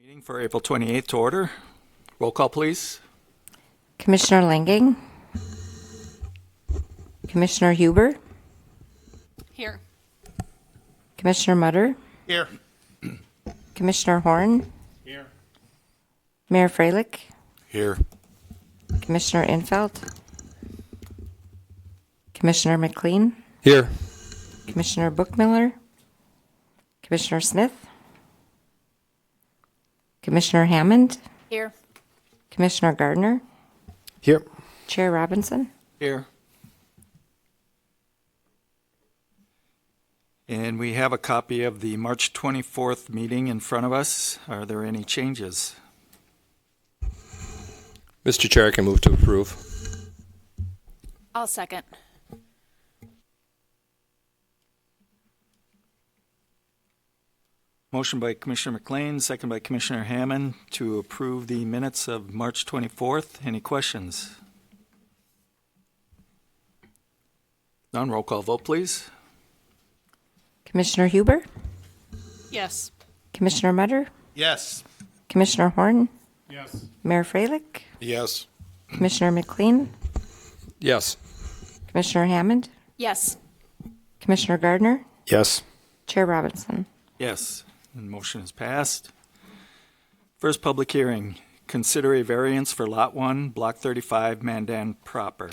Meeting for April 28th to order. Roll call, please. Commissioner Langing. Commissioner Huber. Here. Commissioner Mutter. Here. Commissioner Horn. Here. Mayor Freilich. Here. Commissioner Infeld. Commissioner McLean. Here. Commissioner Bookmiller. Commissioner Smith. Commissioner Hammond. Here. Commissioner Gardner. Here. Chair Robinson. Here. And we have a copy of the March 24th meeting in front of us. Are there any changes? Mr. Chair, I can move to approve. I'll second. Motion by Commissioner McLean, second by Commissioner Hammond to approve the minutes of March 24th. Any questions? None. Roll call vote, please. Commissioner Huber. Yes. Commissioner Mutter. Yes. Commissioner Horn. Yes. Mayor Freilich. Yes. Commissioner McLean. Yes. Commissioner Hammond. Yes. Commissioner Gardner. Yes. Chair Robinson. Yes. And motion is passed. First public hearing. Consider a variance for Lot 1, Block 35, Mandan proper.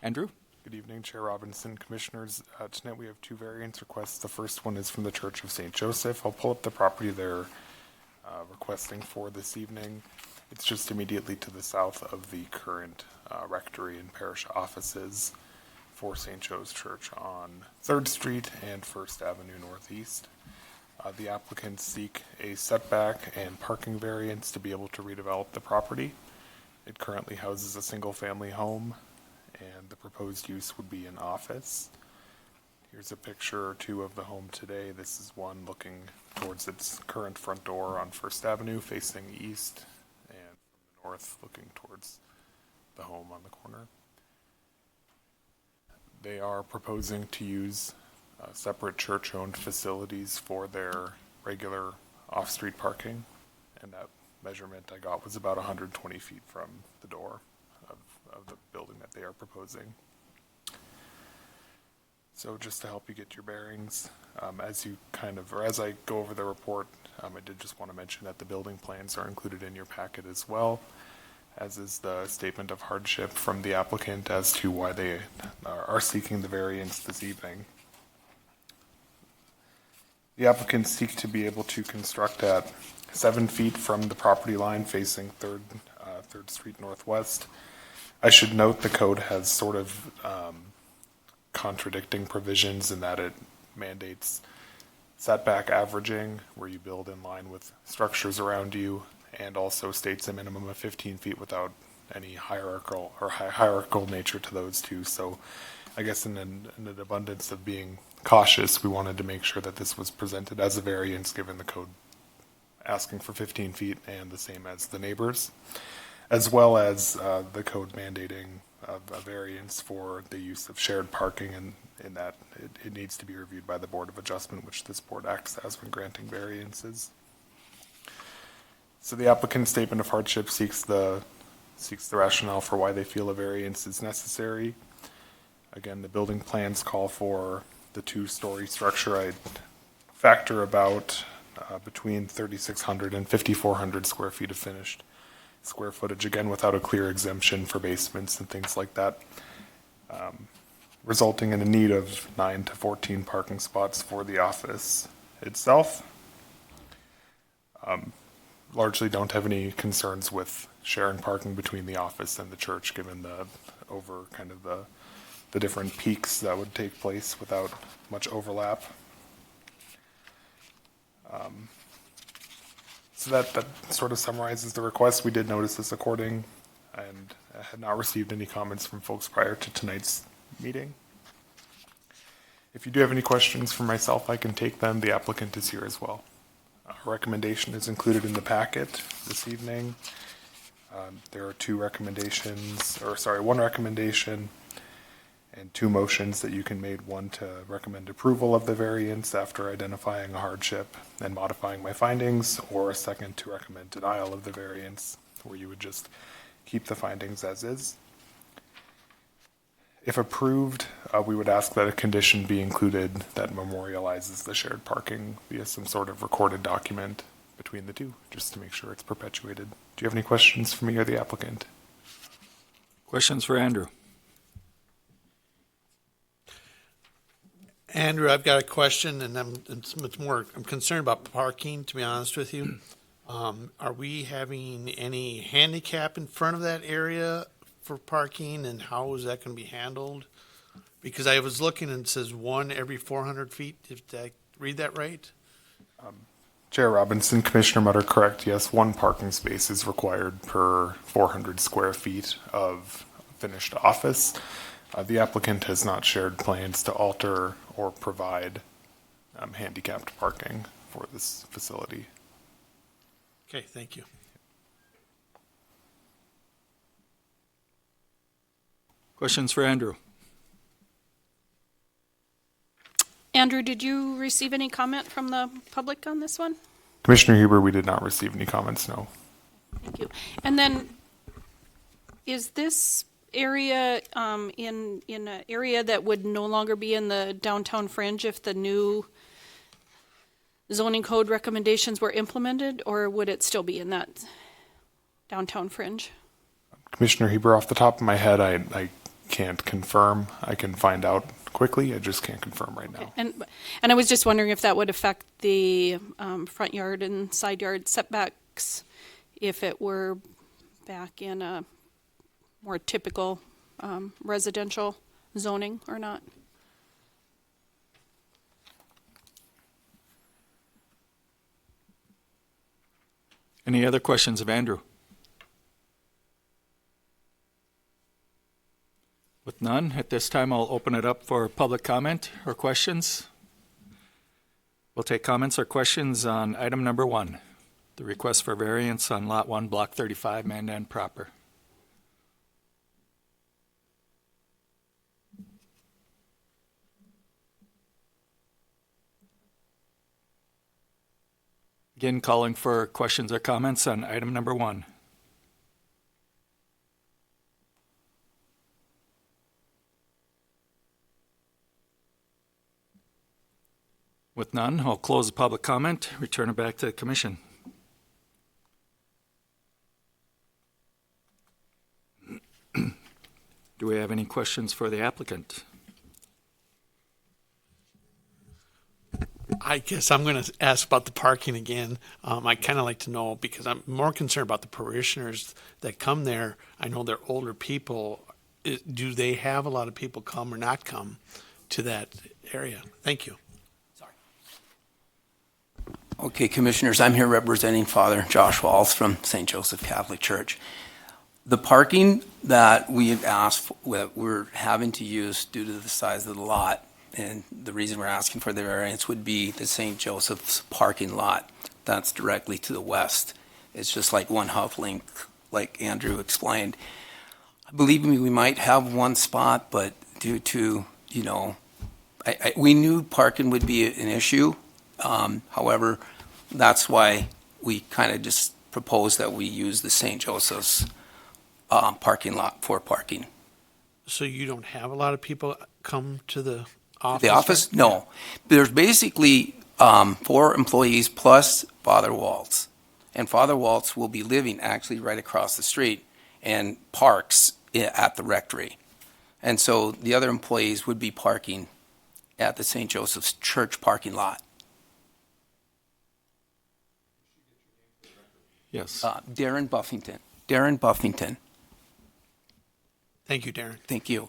Andrew? Good evening, Chair Robinson, Commissioners. Tonight we have two variance requests. The first one is from the Church of St. Joseph. I'll pull up the property they're requesting for this evening. It's just immediately to the south of the current rectory and parish offices for St. Joe's Church on 3rd Street and 1st Avenue Northeast. The applicants seek a setback and parking variance to be able to redevelop the property. It currently houses a single-family home, and the proposed use would be an office. Here's a picture or two of the home today. This is one looking towards its current front door on 1st Avenue, facing east, and from the north, looking towards the home on the corner. They are proposing to use separate church-owned facilities for their regular off-street parking, and that measurement I got was about 120 feet from the door of the building that they are proposing. So just to help you get your bearings, as I go over the report, I did just want to mention that the building plans are included in your packet as well, as is the statement of hardship from the applicant as to why they are seeking the variance this evening. The applicants seek to be able to construct at 7 feet from the property line facing 3rd Street Northwest. I should note the code has sort of contradicting provisions in that it mandates setback averaging, where you build in line with structures around you, and also states a minimum of 15 feet without any hierarchical nature to those two. So I guess in an abundance of being cautious, we wanted to make sure that this was presented as a variance given the code asking for 15 feet and the same as the neighbors, as well as the code mandating a variance for the use of shared parking, and in that it needs to be reviewed by the Board of Adjustment, which this board acts as when granting variances. So the applicant's statement of hardship seeks the rationale for why they feel a variance is necessary. Again, the building plans call for the 2-story structure. I factor about between 3,600 and 5,400 square feet of finished square footage, again without a clear exemption for basements and things like that, resulting in a need of 9 to 14 parking spots for the office itself. Largely don't have any concerns with sharing parking between the office and the church, given the different peaks that would take place without much overlap. So that sort of summarizes the request. We did notice this according and had not received any comments from folks prior to tonight's meeting. If you do have any questions for myself, I can take them. The applicant is here as well. Our recommendation is included in the packet this evening. There are one recommendation, and two motions that you can make, one to recommend approval of the variance after identifying a hardship and modifying my findings, or a second to recommend denial of the variance, where you would just keep the findings as is. If approved, we would ask that a condition be included that memorializes the shared parking via some sort of recorded document between the two, just to make sure it's perpetuated. Do you have any questions for me or the applicant? Questions for Andrew? Andrew, I've got a question, and I'm concerned about parking, to be honest with you. Are we having any handicap in front of that area for parking, and how is that going to be handled? Because I was looking and it says one every 400 feet. Did I read that right? Chair Robinson, Commissioner Mutter, correct. Yes, one parking space is required per 400 square feet of finished office. The applicant has not shared plans to alter or provide handicapped parking for this facility. Okay, thank you. Questions for Andrew? Andrew, did you receive any comment from the public on this one? Commissioner Huber, we did not receive any comments, no. Thank you. And then, is this area in an area that would no longer be in the downtown fringe if the new zoning code recommendations were implemented, or would it still be in that downtown fringe? Commissioner Huber, off the top of my head, I can't confirm. I can find out quickly. I just can't confirm right now. And I was just wondering if that would affect the front yard and side yard setbacks if it were back in a more typical residential zoning or not. Any other questions of Andrew? With none, at this time I'll open it up for public comment or questions. We'll take comments or questions on item number 1, the request for variance on Lot 1, Block 35, Mandan proper. Again, calling for questions or comments on item number 1. With none, I'll close the public comment, return it back to the commission. Do we have any questions for the applicant? I guess I'm going to ask about the parking again. I kind of like to know, because I'm more concerned about the parishioners that come there. I know they're older people. Do they have a lot of people come or not come to that area? Thank you. Okay, Commissioners, I'm here representing Father Josh Walls from St. Joseph Catholic Church. The parking that we have asked, that we're having to use due to the size of the lot, and the reason we're asking for the variance would be the St. Joseph's parking lot. That's directly to the west. It's just like one hub link, like Andrew explained. Believe me, we might have one spot, but due to, we knew parking would be an issue. However, that's why we kind of just proposed that we use the St. Joseph's parking lot for parking. So you don't have a lot of people come to the office? The office? No. There's basically 4 employees plus Father Waltz. And Father Waltz will be living actually right across the street and parks at the rectory. And so the other employees would be parking at the St. Joseph's Church parking lot. Yes. Darren Buffington. Darren Buffington. Thank you, Darren. Thank you.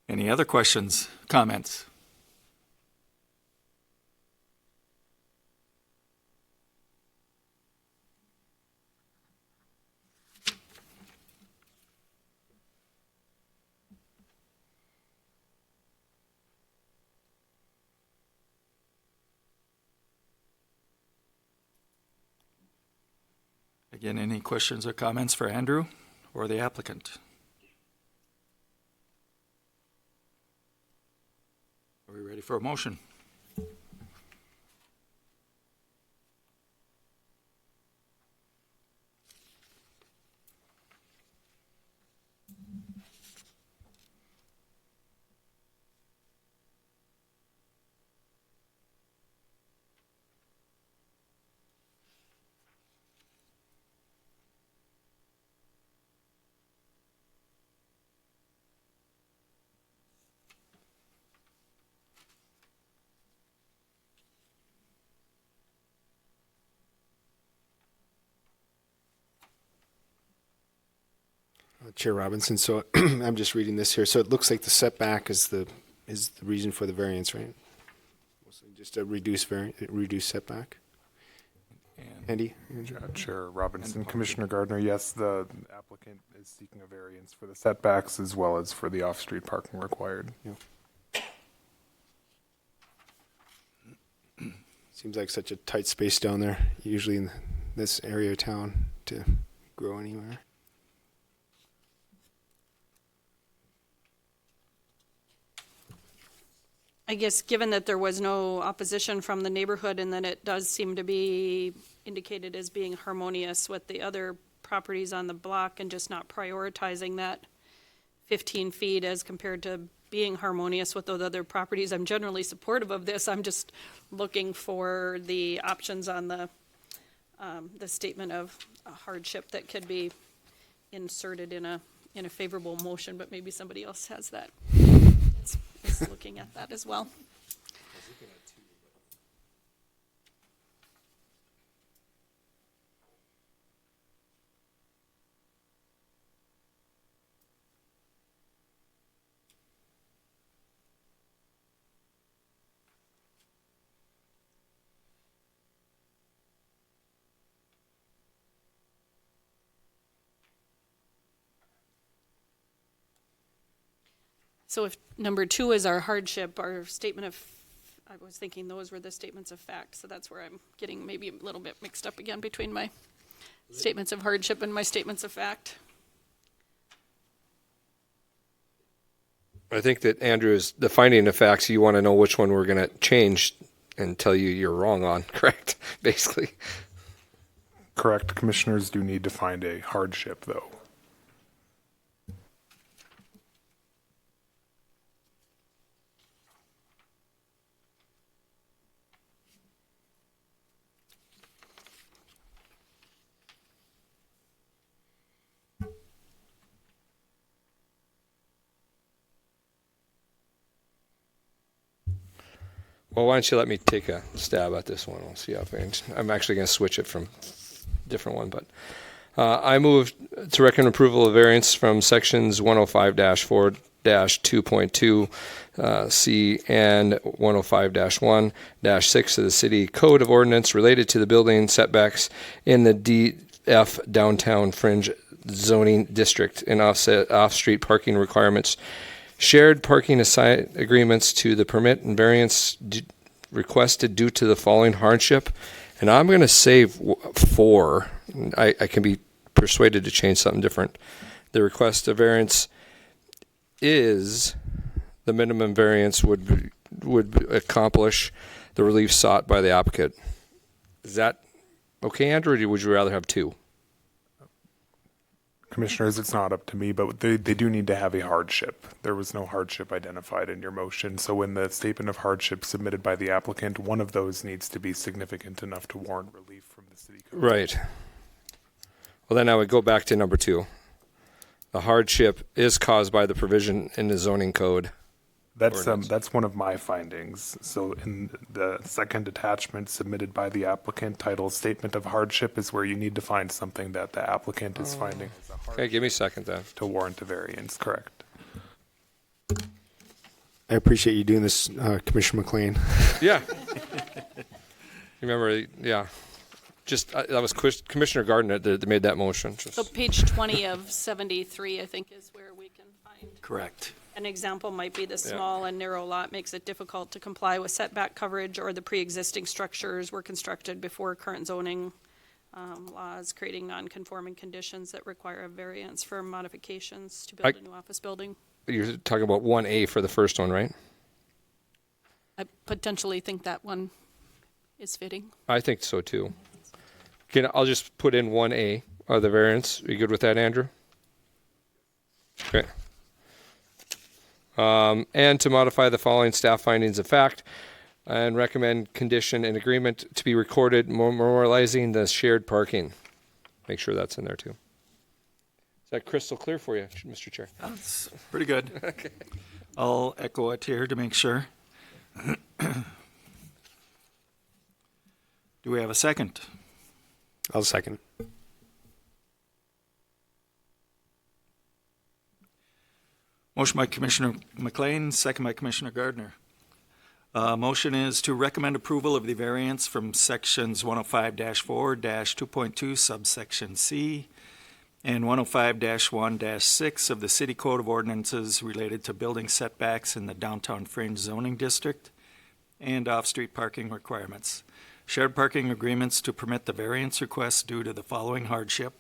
Any other questions, comments? Again, any questions or comments for Andrew or the applicant? Are we ready for a motion? Chair Robinson, so I'm just reading this here. So it looks like the setback is the reason for the variance, right? Mostly just a reduced setback. Andy? Chair Robinson, Commissioner Gardner, yes, the applicant is seeking a variance for the setbacks as well as for the off-street parking required. Seems like such a tight space down there, usually in this area of town, to grow anywhere. I guess, given that there was no opposition from the neighborhood and then it does seem to be indicated as being harmonious with the other properties on the block and just not prioritizing that 15 feet as compared to being harmonious with those other properties, I'm generally supportive of this. I'm just looking for the options on the statement of hardship that could be inserted in a favorable motion, but maybe somebody else has that. Is looking at that as well. So if number 2 is our hardship, our statement of, I was thinking those were the statements of fact, so that's where I'm getting maybe a little bit mixed up again between my statements of hardship and my statements of fact. I think that, Andrew, is the finding of facts. You want to know which one we're going to change and tell you you're wrong on, correct? Basically. Correct. Commissioners do need to find a hardship, though. Well, why don't you let me take a stab at this one? We'll see how things. I'm actually going to switch it from different one, but I move to recommend approval of variance from sections 105-4-2.2 C and 105-1-6 of the City Code of Ordinance related to the building setbacks in the DF Downtown Fringe Zoning District and off-street parking requirements. Shared parking agreements to the permit and variance requested due to the following hardship. And I'm going to say 4. I can be persuaded to change something different. The request of variance is the minimum variance would accomplish the relief sought by the applicant. Is that okay, Andrew, or would you rather have 2? Commissioners, it's not up to me, but they do need to have a hardship. There was no hardship identified in your motion. So in the statement of hardship submitted by the applicant, one of those needs to be significant enough to warrant relief from the city code. Right. Well, then I would go back to number 2. The hardship is caused by the provision in the zoning code. That's one of my findings. So in the second attachment submitted by the applicant titled Statement of Hardship is where you need to find something that the applicant is finding as a hardship. Okay, give me a second then. To warrant a variance, correct. I appreciate you doing this, Commissioner McLean. Yeah. Remember, yeah. Just, that was Commissioner Gardner that made that motion. So page 20 of 73, I think, is where we can find. Correct. An example might be the small and narrow lot makes it difficult to comply with setback coverage, or the pre-existing structures were constructed before current zoning laws creating non-conforming conditions that require a variance for modifications to build a new office building. You're talking about 1A for the first one, right? I potentially think that one is fitting. I think so too. I'll just put in 1A, the variance. Are you good with that, Andrew? Okay. And to modify the following staff findings of fact and recommend condition and agreement to be recorded memorializing the shared parking. Make sure that's in there too. Is that crystal clear for you, Mr. Chair? That's pretty good. Okay. I'll echo it here to make sure. Do we have a second? I'll second. Motion by Commissioner McLean, second by Commissioner Gardner. Motion is to recommend approval of the variance from sections 105-4-2.2 subsection C and 105-1-6 of the City Code of Ordinances related to building setbacks in the downtown fringe zoning district and off-street parking requirements. Shared parking agreements to permit the variance request due to the following hardship,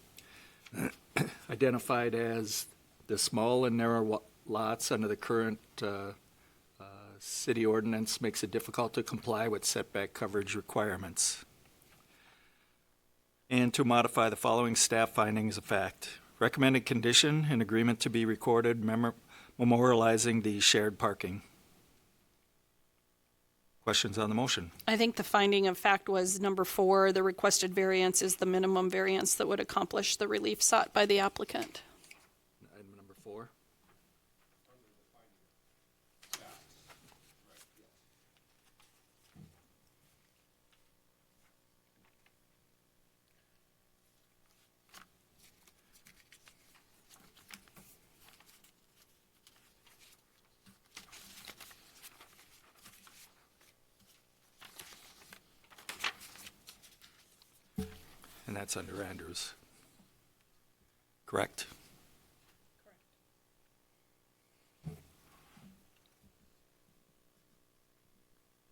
identified as the small and narrow lots under the current city ordinance makes it difficult to comply with setback coverage requirements. And to modify the following staff findings of fact. Recommended condition and agreement to be recorded memorializing the shared parking. Questions on the motion? I think the finding of fact was number 4, the requested variance is the minimum variance that would accomplish the relief sought by the applicant. Item number 4. And that's under Andrews. Correct?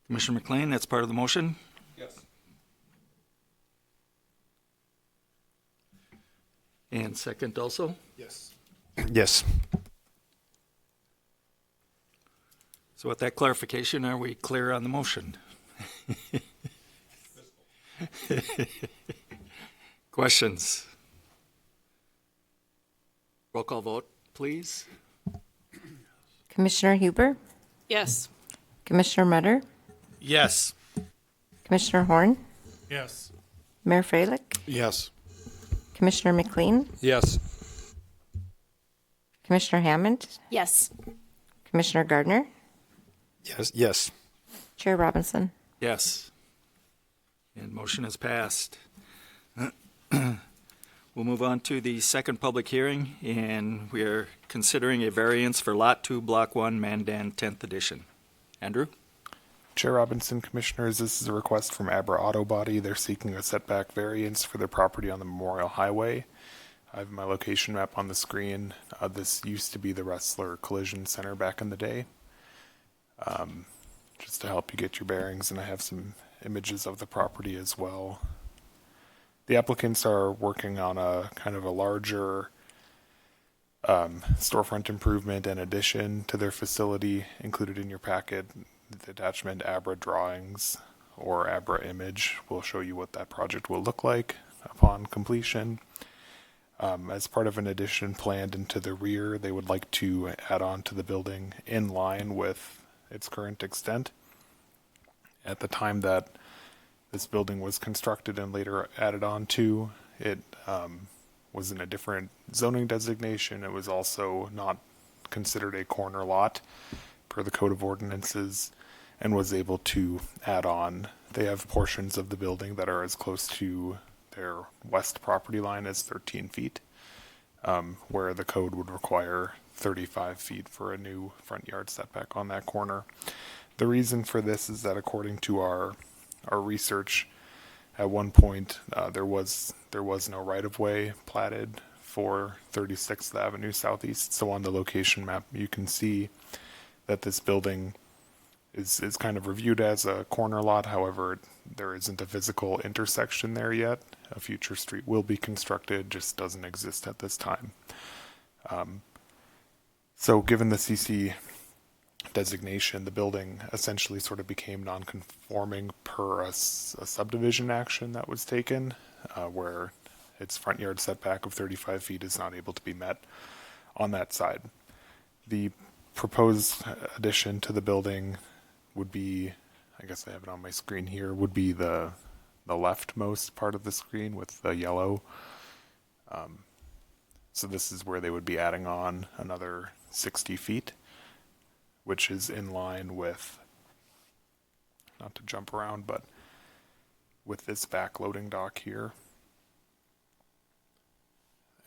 Commissioner McLean, that's part of the motion? Yes. And second also? Yes. Yes. So with that clarification, are we clear on the motion? Questions? Roll call vote, please. Commissioner Huber, Yes. Commissioner Mutter, Yes. Commissioner Horn, Yes. Mayor Freilich, Yes. Commissioner McLean, Yes. Commissioner Hammond, Yes. Commissioner Gardner, Yes. Yes. Chair Robinson. Yes. And motion is passed. We'll move on to the second public hearing, and we are considering a variance for Lot 2, Block 1, Mandan, 10th Edition. Andrew? Chair Robinson, Commissioners, this is a request from Abra Auto Body. They're seeking a setback variance for their property on the Memorial Highway. I have my location map on the screen. This used to be the Wrestler Collision Center back in the day. Just to help you get your bearings, and I have some images of the property as well. The applicants are working on a kind of a larger storefront improvement and addition to their facility. Included in your packet, the attachment Abra drawings or Abra image will show you what that project will look like upon completion. As part of an addition planned into the rear, they would like to add on to the building in line with its current extent. At the time that this building was constructed and later added on to, it was in a different zoning designation. It was also not considered a corner lot per the Code of Ordinances and was able to add on. They have portions of the building that are as close to their west property line as 13 feet, where the code would require 35 feet for a new front yard setback on that corner. The reason for this is that according to our research, at one point there was no right-of-way platted for 36th Avenue Southeast. So on the location map, you can see that this building is kind of reviewed as a corner lot. However, there isn't a physical intersection there yet. A future street will be constructed, just doesn't exist at this time. So given the CC designation, the building essentially sort of became non-conforming per a subdivision action that was taken, where its front yard setback of 35 feet is not able to be met on that side. The proposed addition to the building would be, I guess I have it on my screen here, would be the leftmost part of the screen with the yellow. So this is where they would be adding on another 60 feet, which is in line with, not to jump around, but with this back loading dock here.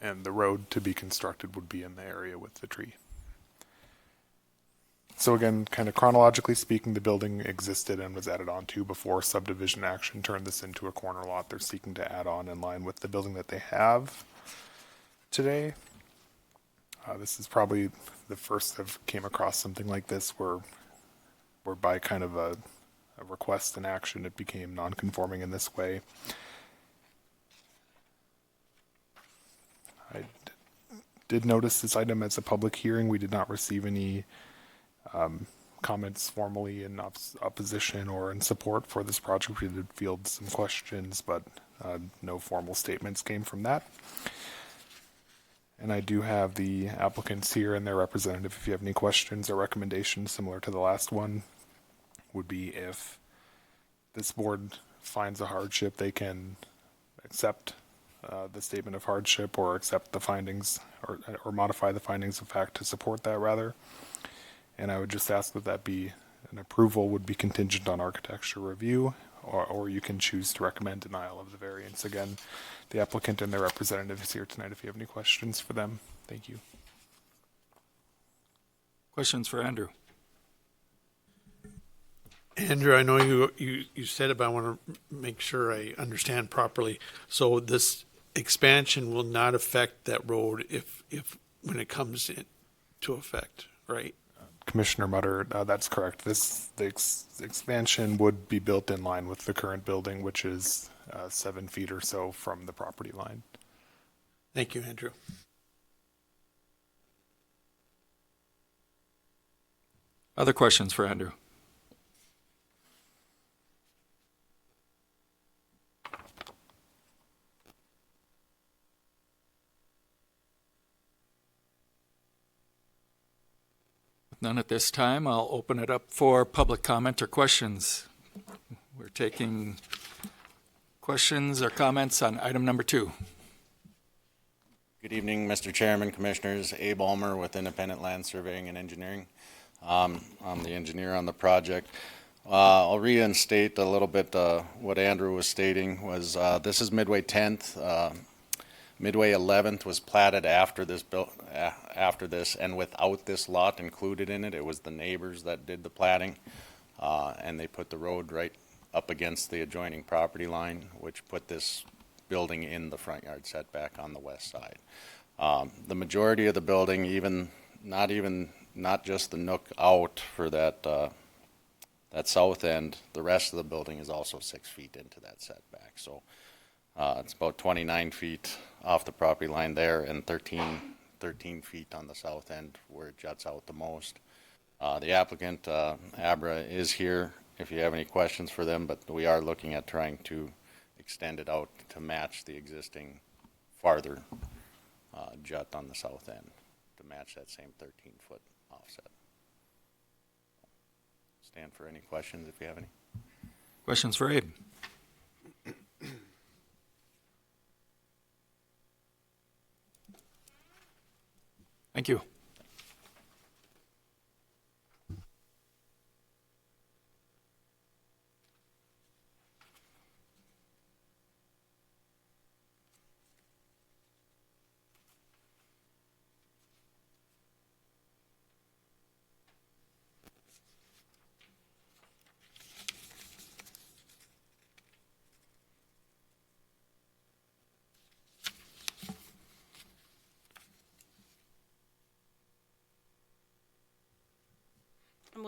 And the road to be constructed would be in the area with the tree. So again, kind of chronologically speaking, the building existed and was added on to before subdivision action turned this into a corner lot. They're seeking to add on in line with the building that they have today. This is probably the first I've came across something like this where by kind of a request and action it became non-conforming in this way. I did notice this item as a public hearing. We did not receive any comments formally in opposition or in support for this project. We did field some questions, but no formal statements came from that. And I do have the applicants here and their representative. If you have any questions or recommendations similar to the last one, would be if this board finds a hardship, they can accept the statement of hardship or accept the findings or modify the findings of fact to support that rather. And I would just ask that be an approval would be contingent on architecture review, or you can choose to recommend denial of the variance. Again, the applicant and their representative is here tonight if you have any questions for them. Thank you. Questions for Andrew? Andrew, I know you said it, but I want to make sure I understand properly. So this expansion will not affect that road if when it comes into effect, right? Commissioner Mutter, that's correct. The expansion would be built in line with the current building, which is 7 feet or so from the property line. Thank you, Andrew. Other questions for Andrew? None at this time. I'll open it up for public comment or questions. We're taking questions or comments on item number 2. Good evening, Mr. Chairman, Commissioners. Abe Ulmer with Independent Land Surveying and Engineering. I'm the engineer on the project. I'll reinstate a little bit what Andrew was stating. Was this is Midway 10th. Midway 11th was platted after this and without this lot included in it. It was the neighbors that did the platting, and they put the road right up against the adjoining property line, which put this building in the front yard setback on the west side. The majority of the building, not just the nook out for that south end, the rest of the building is also 6 feet into that setback. So it's about 29 feet off the property line there and 13 feet on the south end where it juts out the most. The applicant, Abra, is here if you have any questions for them, but we are looking at trying to extend it out to match the existing farther jut on the south end to match that same 13-foot offset. Stand for any questions if you have any. Questions for Abe? Thank you.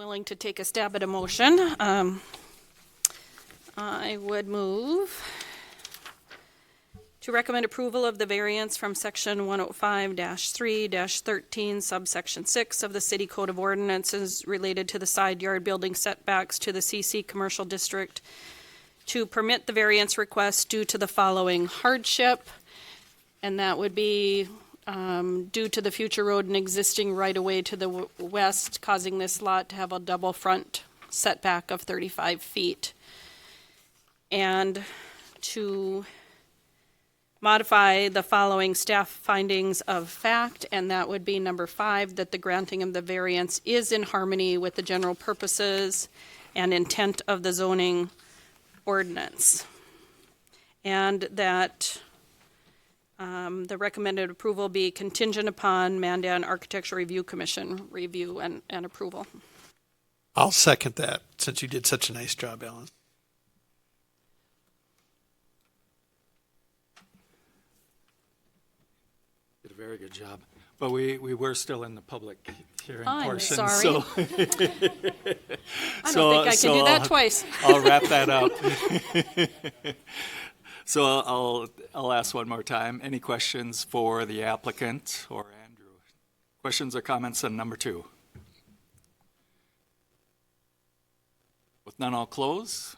willing to take a stab at a motion. I would move to recommend approval of the variance from section 105-3-13, subsection 6 of the City Code of Ordinances related to the side yard building setbacks to the CC Commercial District to permit the variance request due to the following hardship, and that would be due to the future road and existing right-of-way to the west, causing this lot to have a double front setback of 35 feet. And to modify the following staff findings of fact, and that would be number 5, that the granting of the variance is in harmony with the general purposes and intent of the zoning ordinance. And that the recommended approval be contingent upon Mandan Architecture Review Commission review and approval. I'll second that, since you did such a nice job, Alan. Did a very good job. But we were still in the public hearing I'm portion. sorry. So I don't think I can do that twice. I'll wrap that up. So I'll ask one more time. Any questions for the applicant or Andrew? Questions or comments on number 2? With none, I'll close.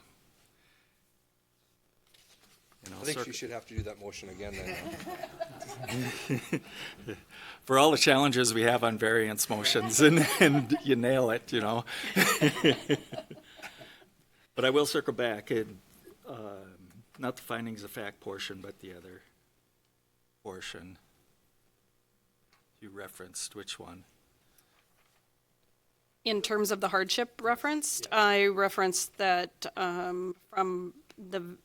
And I'll I think circle- you should have to do that motion again then. For all the challenges we have on variance motions, and you nail it, But I will circle back. Not the findings of fact portion, but the other portion. You referenced which one? In terms of the hardship referenced, I referenced that from the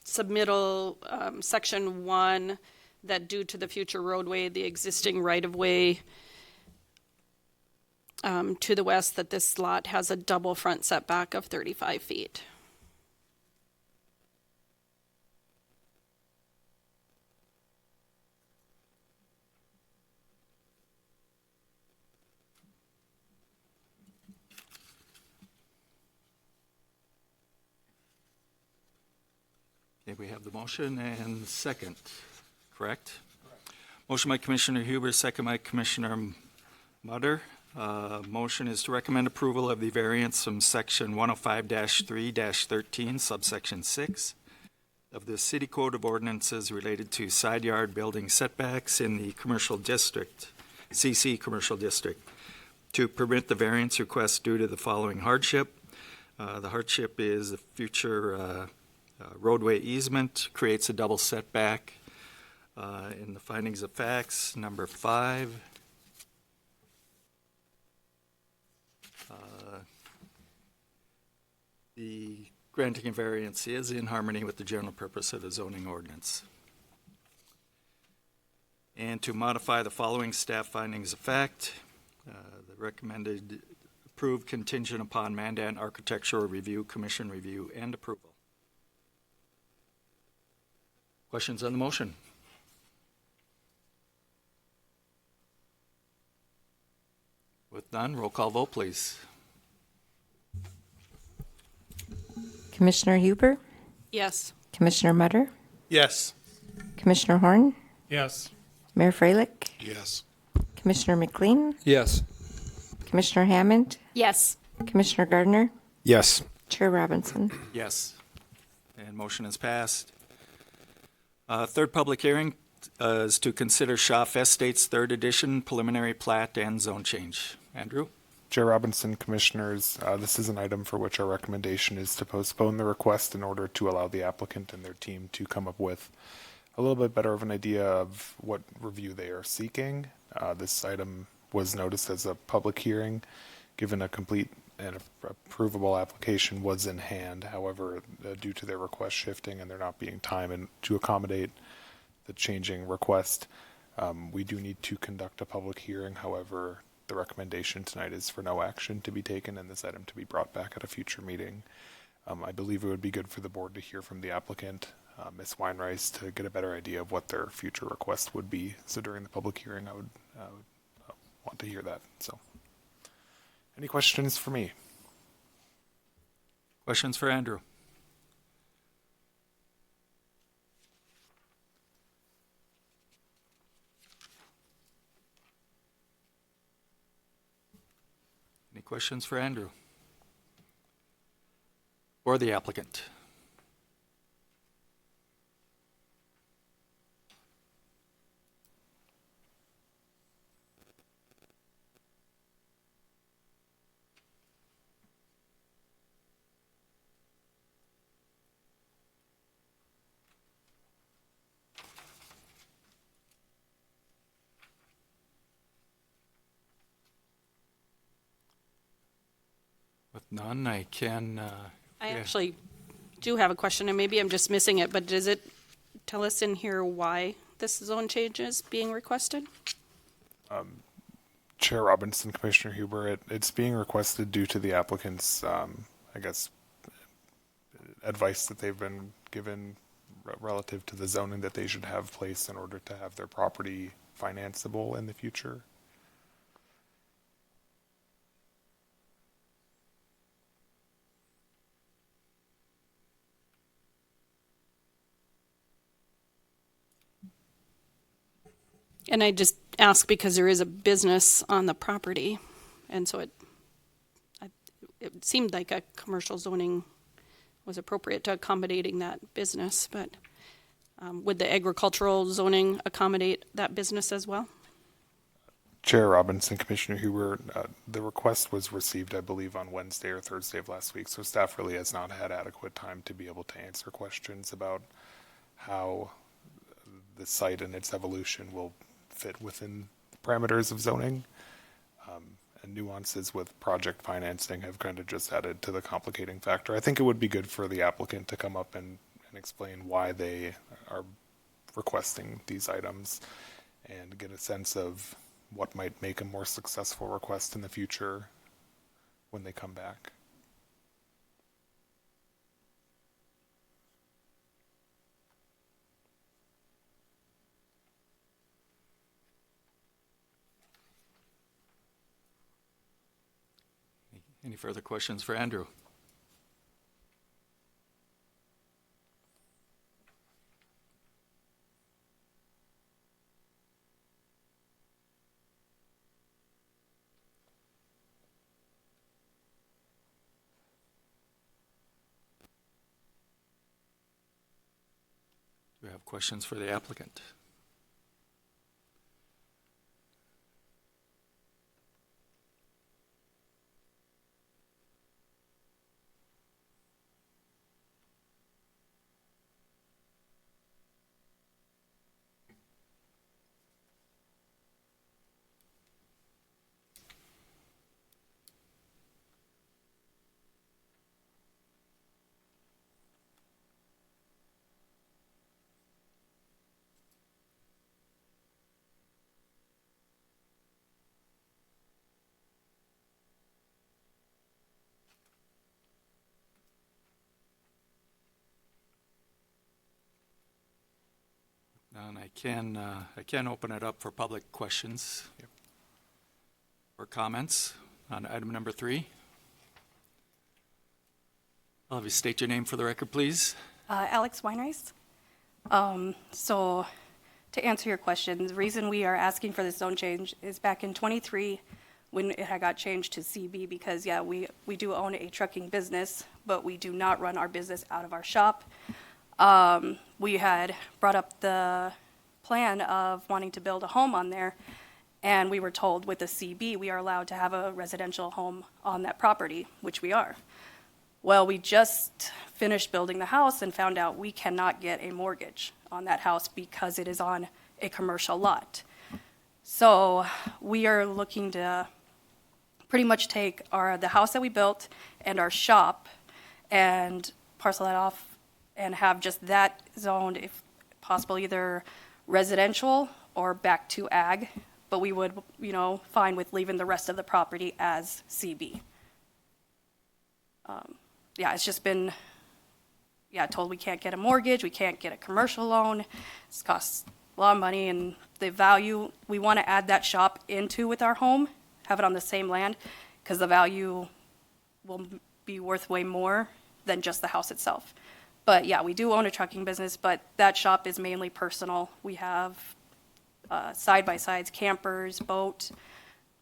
submittal, section 1, that due to the future roadway, the existing right-of-way to the west, that this lot has a double front setback of 35 feet. Okay, we have the motion and second, correct? Motion by Commissioner Huber, second by Commissioner Mutter. Motion is to recommend approval of the variance from section 105-3-13, subsection 6 of the City Code of Ordinances related to side yard building setbacks in the commercial district, CC Commercial District, to permit the variance request due to the following hardship. The hardship is the future roadway easement creates a double setback. In the findings of facts, number 5. The granting of variance is in harmony with the general purpose of the zoning ordinance. And to modify the following staff findings of fact, the recommended approved contingent upon Mandan Architectural Review Commission review and approval. Questions on the motion? With none, roll call vote, please. Commissioner Huber, Yes. Commissioner Mutter, Yes. Commissioner Horn, Yes. Mayor Freilich, Yes. Commissioner McLean, Yes. Commissioner Hammond, Yes. Commissioner Gardner, Yes. Chair Robinson. Yes. And motion is passed. Third public hearing is to consider Schaff Estates Third Edition preliminary plat and zone change. Andrew? Chair Robinson, Commissioners, this is an item for which our recommendation is to postpone the request in order to allow the applicant and their team to come up with a little bit better of an idea of what review they are seeking. This item was noticed as a public hearing, given a complete and approvable application was in hand. However, due to their request shifting and there not being time and to accommodate the changing request, we do need to conduct a public hearing. However, the recommendation tonight is for no action to be taken and this item to be brought back at a future meeting. I believe it would be good for the board to hear from the applicant, Ms. Weinreis, to get a better idea of what their future request would be. So during the public hearing, I would want to hear that. So Any questions for me? Questions for Andrew? Any questions for Andrew? Or the applicant? With none, I can, I yeah. actually do have a question, and maybe I'm just missing it, but does it tell us in here why this zone change is being requested? Chair Robinson, Commissioner Huber, it's being requested due to the applicant's, I guess, advice that they've been given relative to the zoning that they should have placed in order to have their property financeable in the future. And I just ask because there is a business on the property, and so it seemed like a commercial zoning was appropriate to accommodating that business, but would the agricultural zoning accommodate that business as well? Chair Robinson, Commissioner Huber, the request was received, I believe, on Wednesday or Thursday of last week, so staff really has not had adequate time to be able to answer questions about how the site and its evolution will fit within the parameters of zoning. And nuances with project financing have kind of just added to the complicating factor. I think it would be good for the applicant to come up and explain why they are requesting these items and get a sense of what might make a more successful request in the future when they come back. Any further questions for Andrew? Do we have questions for the applicant? And I can open it up for public questions or comments on item number 3. I'll have you state your name for the record, please. Alex Weinreis. So to answer your question, the reason we are asking for this zone change is back in 23 when it had got changed to CB because, yeah, we do own a trucking business, but we do not run our business out of our shop. We had brought up the plan of wanting to build a home on there, and we were told with the CB we are allowed to have a residential home on that property, which we are. Well, we just finished building the house and found out we cannot get a mortgage on that house because it is on a commercial lot. So we are looking to pretty much take the house that we built and our shop and parcel that off and have just that zoned, if possible, either residential or back to ag. But we would, fine with leaving the rest of the property as CB. It's just been, told we can't get a mortgage, we can't get a commercial loan. It's costs a lot of money, and the value, we want to add that shop into with our home, have it on the same land. because the value will be worth way more than just the house itself. But yeah, we do own a trucking business, but that shop is mainly personal. We have side-by-sides, campers, boat.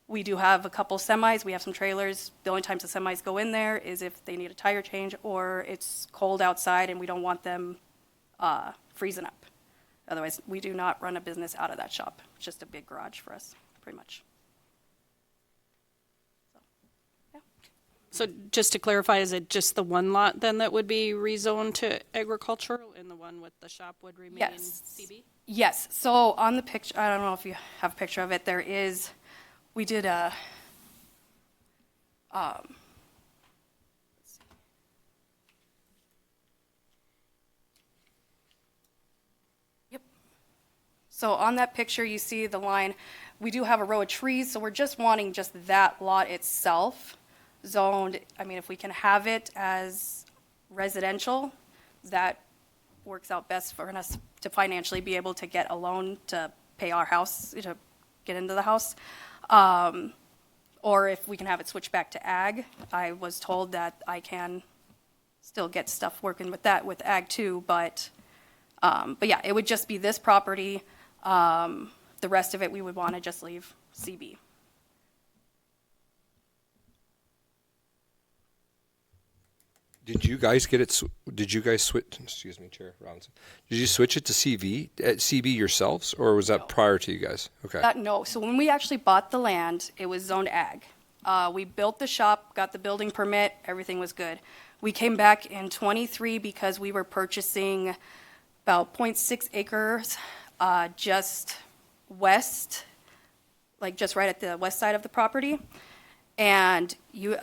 We do have a couple semis. We have some trailers. The only times the semis go in there is if they need a tire change or it's cold outside and we don't want them freezing up. Otherwise, we do not run a business out of that shop. It's just a big garage for us, pretty much. So just to clarify, is it just the one lot then that would be rezoned to agricultural and the one with the shop would remain Yes. CB? Yes, so on the picture, I don't know if you have a picture of it, there is, we did a, let's see. Yep. So on that picture, you see the line, we do have a row of trees, so we're just wanting just that lot itself zoned. I mean, if we can have it as residential, that works out best for us to financially be able to get a loan to pay our house, to get into the house. Or if we can have it switched back to ag. I was told that I can still get stuff working with that with ag too, but yeah, it would just be this property. The rest of it, we would want to just leave CB. Did you guys get it? Did you guys switch? Excuse me, Chair Robinson. Did you switch it to CB yourselves, or was that prior to you guys? Okay. No, so when we actually bought the land, it was zoned ag. We built the shop, got the building permit, everything was good. We came back in '23 because we were purchasing about 0.6 acres just west, like just right at the west side of the property. And you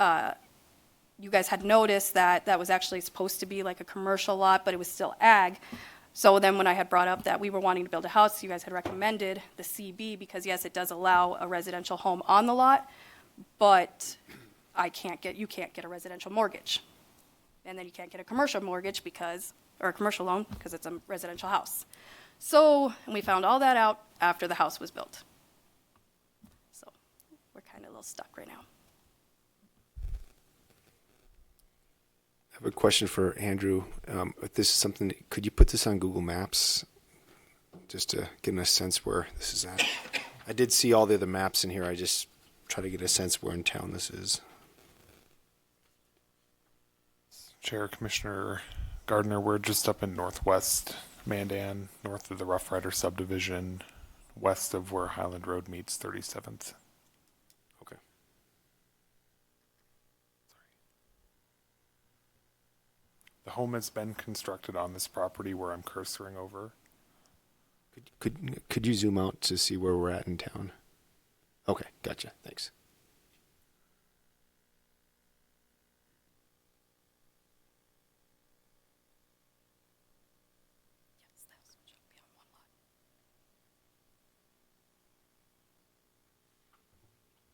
guys had noticed that that was actually supposed to be like a commercial lot, but it was still ag. So then when I had brought up that we were wanting to build a house, you guys had recommended the CB because yes, it does allow a residential home on the lot, but you can't get a residential mortgage. And then you can't get a commercial mortgage or a commercial loan because it's a residential house. So, and we found all that out after the house was built. So we're kind of a little stuck right now. I have a question for Andrew. If this is something, could you put this on Google Maps just to get a sense where this is at? I did see all the other maps in here. I just try to get a sense where in town this is. Chair, Commissioner Gardner, we're just up in northwest Mandan, north of the Rough Rider subdivision, west of where Highland Road meets 37th. Okay. The home has been constructed on this property where I'm cursoring over. Could you zoom out to see where we're at in town? Okay, gotcha. Thanks.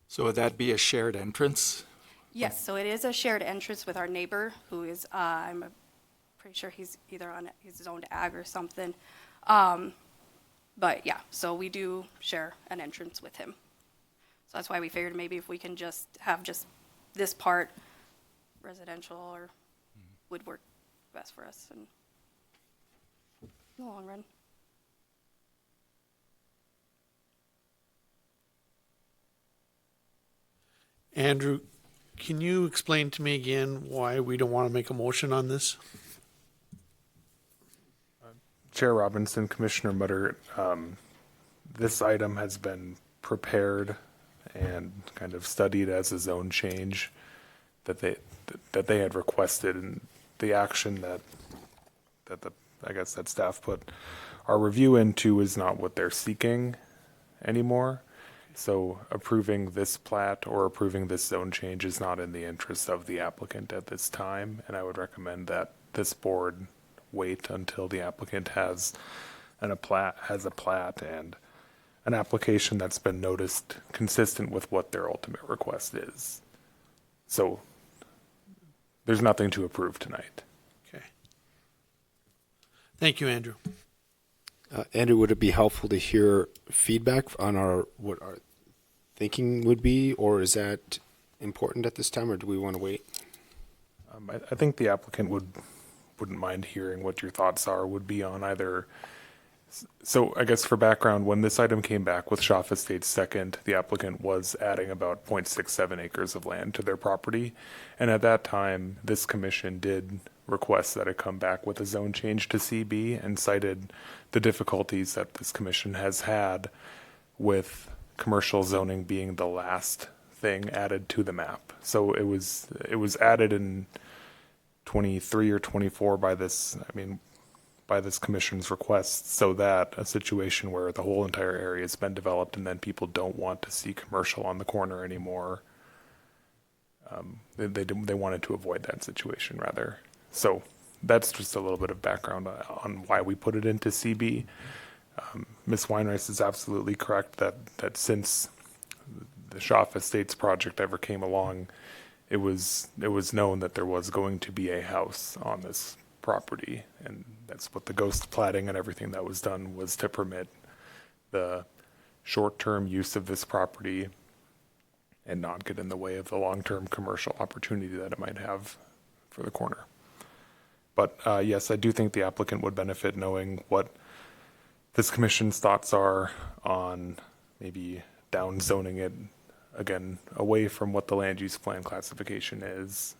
So would that be a shared entrance? Yes, so it is a shared entrance with our neighbor, who is, I'm pretty sure he's either on his own ag or something. But yeah, so we do share an entrance with him. So that's why we figured maybe if we can just have just this part residential or would work best for us in the long run. Andrew, can you explain to me again why we don't want to make a motion on this? Chair Robinson, Commissioner Mutter, this item has been prepared and kind of studied as a zone change that they had requested, and the action that staff put our review into is not what they're seeking anymore. So approving this plat or approving this zone change is not in the interest of the applicant at this time, and I would recommend that this board wait until the applicant has a plat and an application that's been noticed consistent with what their ultimate request is. So there's nothing to approve tonight. Okay. Thank you, Andrew. Andrew, would it be helpful to hear feedback on what our thinking would be, or is that important at this time, or do we want to wait? I think the applicant wouldn't mind hearing what your thoughts are, would be on either. So I guess for background, when this item came back with Schaff Estates second, the applicant was adding about 0.67 acres of land to their property. And at that time, this commission did request that it come back with a zone change to CB and cited the difficulties that this commission has had with commercial zoning being the last thing added to the map. So it was added in 23 or 24 by this commission's request, so that a situation where the whole entire area has been developed and then people don't want to see commercial on the corner anymore. They wanted to avoid that situation rather. So that's just a little bit of background on why we put it into CB. Ms. Weinreis is absolutely correct that since the Schaff Estates project ever came along, it was known that there was going to be a house on this property, and that's what the ghost platting and everything that was done was to permit the short-term use of this property and not get in the way of the long-term commercial opportunity that it might have for the corner. But yes, I do think the applicant would benefit knowing what this commission's thoughts are on maybe down zoning it again away from what the land use plan classification is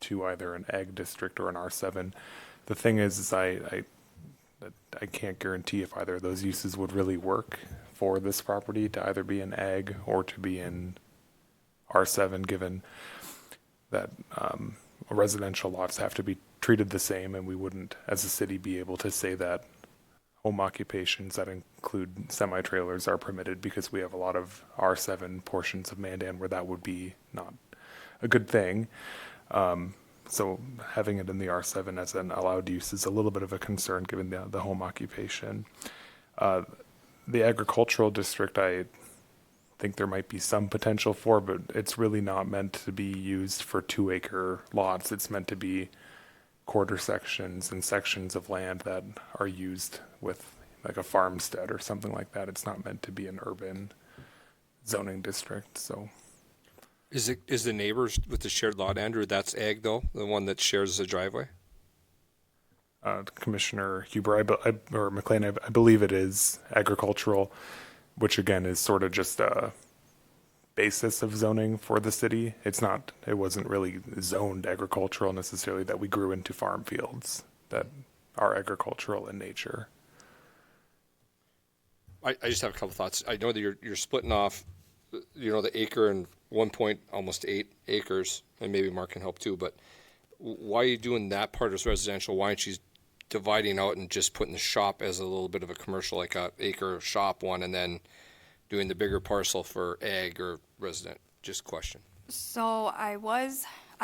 to either an ag district or an R7. The thing is I can't guarantee if either of those uses would really work for this property to either be an ag or to be in R7, given that residential lots have to be treated the same, and we wouldn't, as a city, be able to say that home occupations that include semi-trailers are permitted, because we have a lot of R7 portions of Mandan where that would be not a good thing. So having it in the R7 as an allowed use is a little bit of a concern given the home occupation. The agricultural district, I think there might be some potential for, but it's really not meant to be used for 2-acre lots. It's meant to be quarter sections and sections of land that are used with like a farmstead or something like that. It's not meant to be an urban zoning district. So Is the neighbors with the shared lot, Andrew, that's ag though, the one that shares the driveway? Commissioner Huber or McLean, I believe it is agricultural, which again is sort of just a basis of zoning for the city. It wasn't really zoned agricultural necessarily, that we grew into farm fields that are agricultural in nature. I just have a couple thoughts. I know that you're splitting off, the acre and 1.8 acres, and maybe Mark can help too, but why are you doing that part as residential? Why aren't you dividing out and just putting the shop as a little bit of a commercial, like a acre shop one, and then doing the bigger parcel for ag or resident? Just question. So I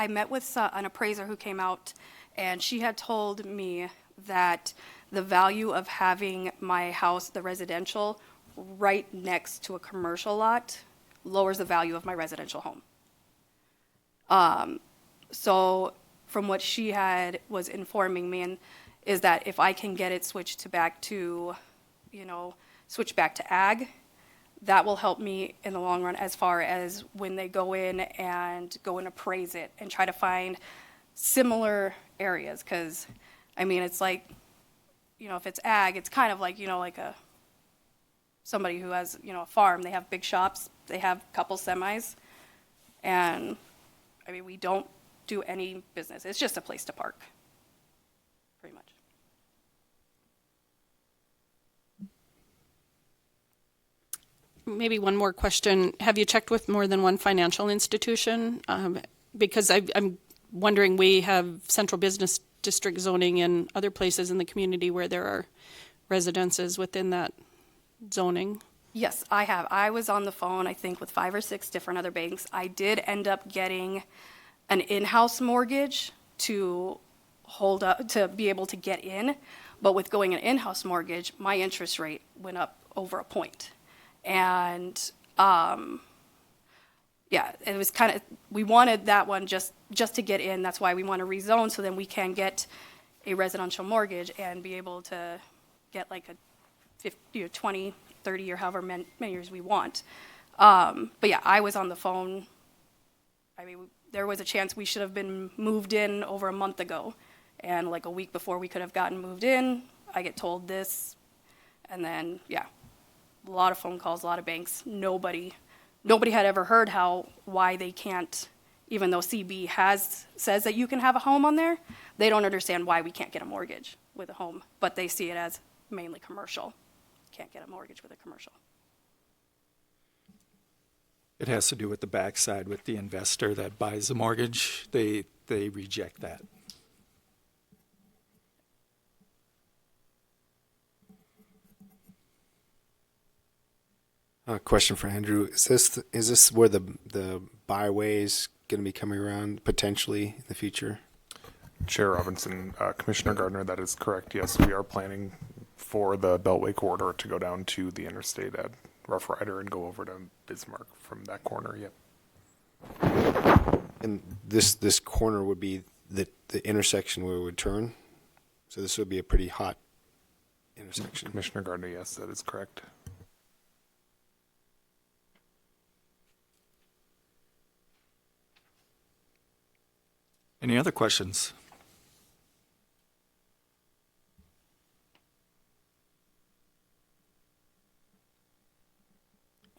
met with an appraiser who came out, and she had told me that the value of having my house, the residential, right next to a commercial lot lowers the value of my residential home. So from what she was informing me, is that if I can get it switch back to ag, that will help me in the long run as far as when they go in and appraise it and try to find similar areas. Because, it's like, if it's ag, it's kind of like, somebody who has, a farm. They have big shops, they have a couple semis, and, we don't do any business. It's just a place to park, pretty much. Maybe one more question. Have you checked with more than one financial institution? Because I'm wondering, we have central business district zoning in other places in the community where there are residences within that zoning. Yes, I have. I was on the phone, I think, with 5 or 6 different other banks. I did end up getting an in-house mortgage to hold up, to be able to get in. But with going an in-house mortgage, my interest rate went up over a point. And it was kind of, we wanted that one just to get in. That's why we want to rezone, so then we can get a residential mortgage and be able to get like a 50 or 20, 30 or however many years we want. But yeah, I was on the phone, I mean, there was a chance we should have been moved in over a month ago. And like a week before we could have gotten moved in, I get told this. And then, yeah, a lot of phone calls, a lot of banks. Nobody had ever heard why they can't, even though CB says that you can have a home on there, they don't understand why we can't get a mortgage with a home, but they see it as mainly commercial. Can't get a mortgage with a commercial. It has to do with the backside with the investor that buys the mortgage. They reject that. Question for Andrew: Is this where the byway is going to be coming around potentially in the future? Chair Robinson, Commissioner Gardner, that is correct. Yes, we are planning for the Beltway corridor to go down to the interstate at Rough Rider and go over to Bismarck from that corner. Yep. And this corner would be the intersection where it would turn. So this would be a pretty hot intersection. Commissioner Gardner, yes, that is correct. Any other questions?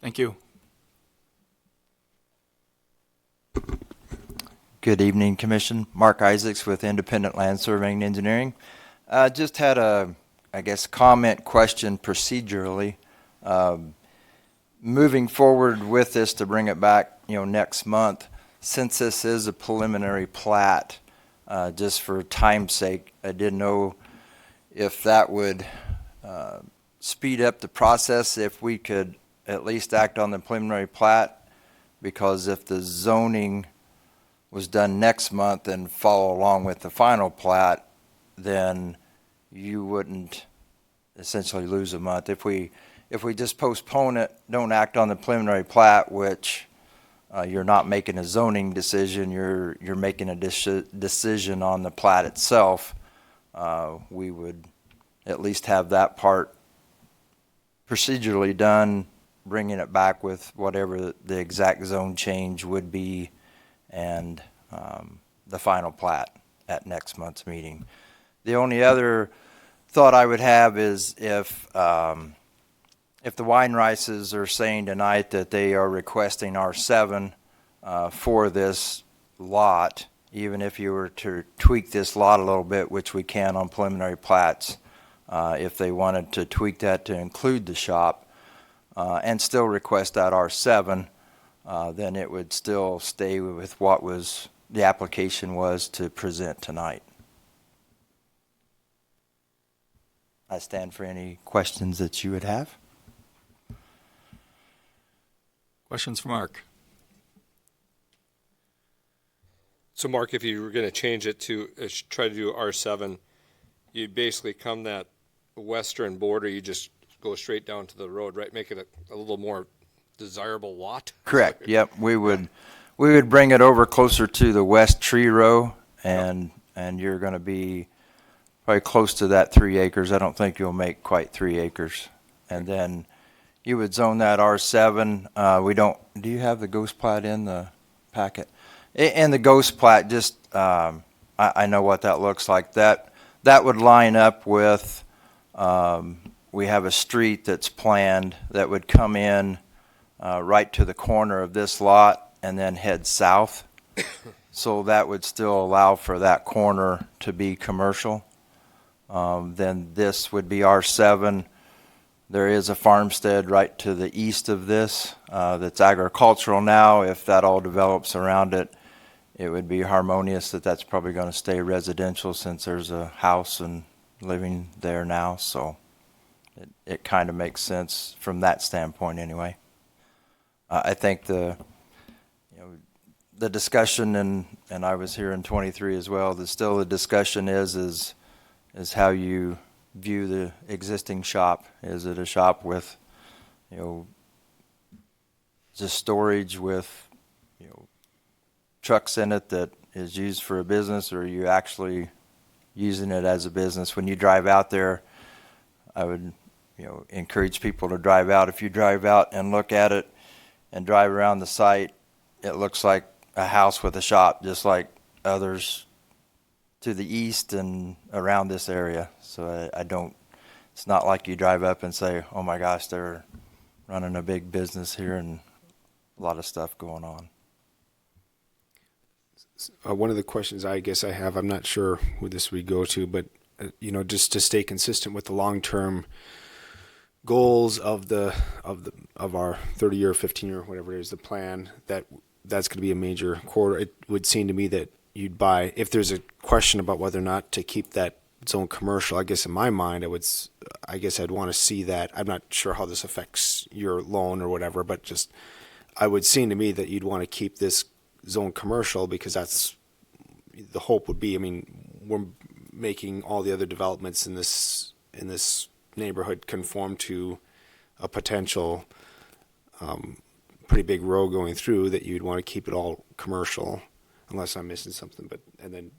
Thank you. Good evening, Commission. Mark Isaacs with Independent Land Surveying and Engineering. Just had a, comment question procedurally. Moving forward with this to bring it back, next month, since this is a preliminary plat, just for time's sake, I didn't know if that would speed up the process if we could at least act on the preliminary plat, because if the zoning was done next month and follow along with the final plat, then you wouldn't essentially lose a month. If we just postpone it, don't act on the preliminary plat, which you're not making a zoning decision, you're making a decision on the plat itself, we would at least have that part procedurally done, bringing it back with whatever the exact zone change would be, and the final plat at next month's meeting. The only other thought I would have is if the Weinreises are saying tonight that they are requesting R7 for this lot, even if you were to tweak this lot a little bit, which we can on preliminary plats, if they wanted to tweak that to include the shop and still request that R7, then it would still stay with what the application was to present tonight. I stand for any questions that you would have. Questions for Mark? So Mark, if you were going to change it to try to do R7, you'd basically come that western border, you just go straight down to the road, right? Make it a little more desirable lot. Correct. Yep. We would bring it over closer to the west tree row, and you're going to be probably close to that 3 acres. I don't think you'll make quite 3 acres. And then you would zone that R7. Do you have the ghost plat in the packet? In the ghost plat, just I know what that looks like. That would line up with, we have a street that's planned that would come in right to the corner of this lot and then head south. So that would still allow for that corner to be commercial. Then this would be R7. There is a farmstead right to the east of this that's agricultural now. If that all develops around it, it would be harmonious that that's probably going to stay residential since there's a house and living there now. So it kind of makes sense from that standpoint anyway. I think the discussion, and I was here in 23 as well, still the discussion is how you view the existing shop. Is it a shop with, just storage with, trucks in it that is used for a business, or are you actually using it as a business? When you drive out there, I would, encourage people to drive out. If you drive out and look at it and drive around the site, it looks like a house with a shop, just like others to the east and around this area. So I don't, it's not like you drive up and say, oh my gosh, they're running a big business here and a lot of stuff going on. One of the questions I guess I have, I'm not sure who this would go to, but just to stay consistent with the long-term goals of our 30-year, 15-year, whatever it is, the plan, that's going to be a major corridor. It would seem to me that you'd buy, if there's a question about whether or not to keep that zone commercial, I guess in my mind, I'd want to see that. I'm not sure how this affects your loan or whatever, but just, I would seem to me that you'd want to keep this zone commercial because that's the hope would be. I mean, we're making all the other developments in this neighborhood conform to a potential pretty big road going through, that you'd want to keep it all commercial, unless I'm missing something. And then